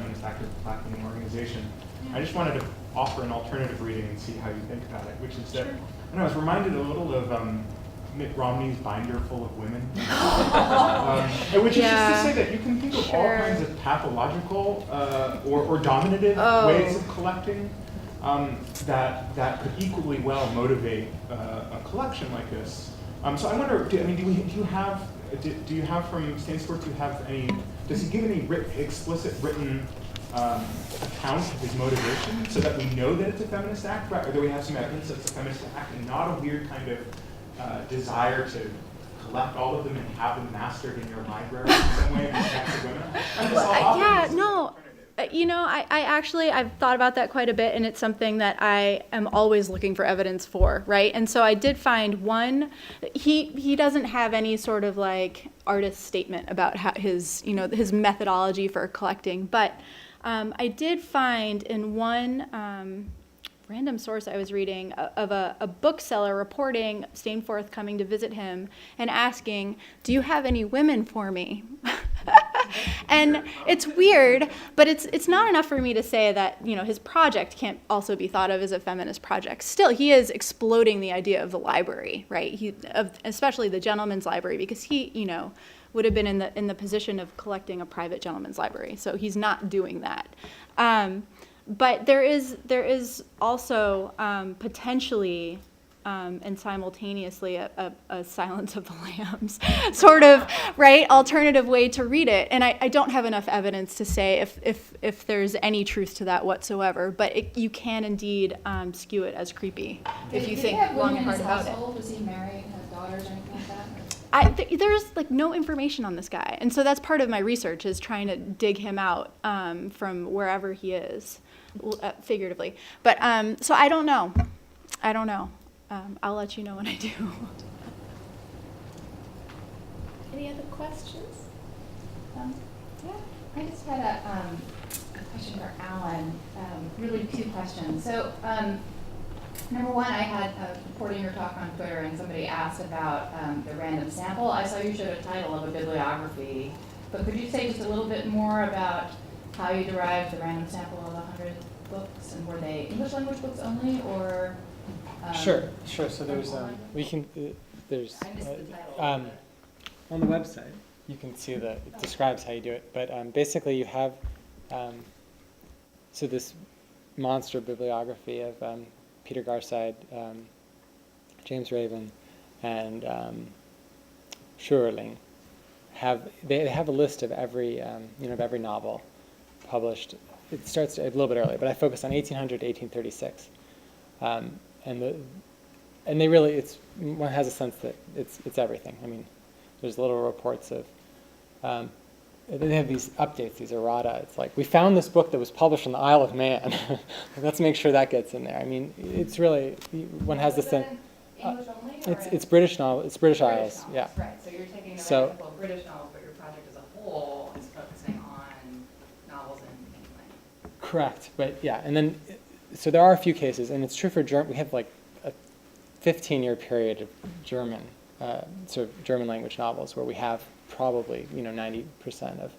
black-leaning organization. I just wanted to offer an alternative reading and see how you think about it, which is that, I don't know, I was reminded a little of Mitt Romney's Binder Full of Women, which is just to say that you can think of all kinds of pathological or dominative ways of collecting that could equally well motivate a collection like this. So I wonder, do you have from Stainsworth, does he give any explicit written account of his motivation so that we know that it's a feminist act, right? Or do we have some evidence that it's a feminist act and not a weird kind of desire to collect all of them and have them mastered in your library in some way and respect to women? I've thought about that quite a bit, and it's something that I am always looking for evidence for, right? And so I did find one. He doesn't have any sort of like artist statement about how his methodology for collecting, but I did find in one random source I was reading of a bookseller reporting Stainsworth coming to visit him and asking, "Do you have any women for me?" And it's weird, but it's not enough for me to say that his project can't also be thought of as a feminist project. Still, he is exploding the idea of the library, right? Especially the gentleman's library, because he would have been in the position of collecting a private gentleman's library. So he's not doing that. But there is also potentially and simultaneously a Silence of the Lambs sort of alternative way to read it. And I don't have enough evidence to say if there's any truth to that whatsoever. But you can indeed skew it as creepy if you think long and hard about it. Was he married, have daughters, or anything like that? There's no information on this guy, and so that's part of my research is trying to dig him out from wherever he is, figuratively. But so I don't know. I'll let you know when I do. Any other questions? I just had a question for Alan. Really two questions. So number one, I had reporting your talk on Twitter, and somebody asked about the random sample. I saw you showed a title of a bibliography, but could you say just a little bit more about how you derived the random sample of 100 books, and were they English language books only, or? Sure. So there's there's I missed the title. on the website you can see that it describes how you do it. But basically you have so this monster bibliography of Peter Garside, James Raven, and Schuerling they have a list of every of every novel published. It starts a little bit early, but I focus on 1800 to 1836. And they really, one has a sense that it's everything. I mean, there's little reports of, they have these updates, these errata. It's like, we found this book that was published on the Isle of Man. Let's make sure that gets in there. I mean, it's really, one has the sense. English only? It's British novel. It's British Isles. Novels, Yeah. Right. So you're taking a So- couple of British novels, but your project as a whole is focusing on novels in England. Correct. But yeah, and then, so there are a few cases, and it's true for German. We have like a 15-year period of German, sort of German language novels where we have probably 90% of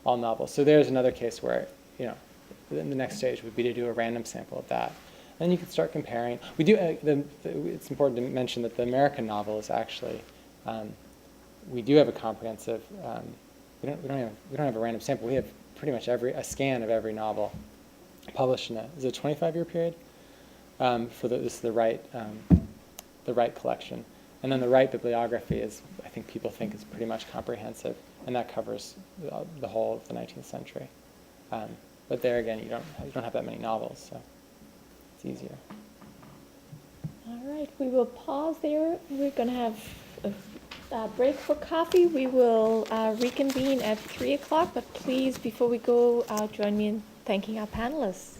all novels. So there's another case where the next stage would be to do a random sample of that. Then you can start comparing. We do. It's important to mention that the American novel is actually. We do have a comprehensive. We don't have a random sample. We have pretty much a scan of every novel published in a 25-year period. This is the right the right collection. And then the right bibliography is, I think people think, is pretty much comprehensive, and that covers the whole of the 19th century. But there again, you don't have that many novels, so it's easier. All right, we will pause there. We're going to have a break for coffee. We will reconvene at 3 o'clock, but please, before we go, join me in thanking our panelists.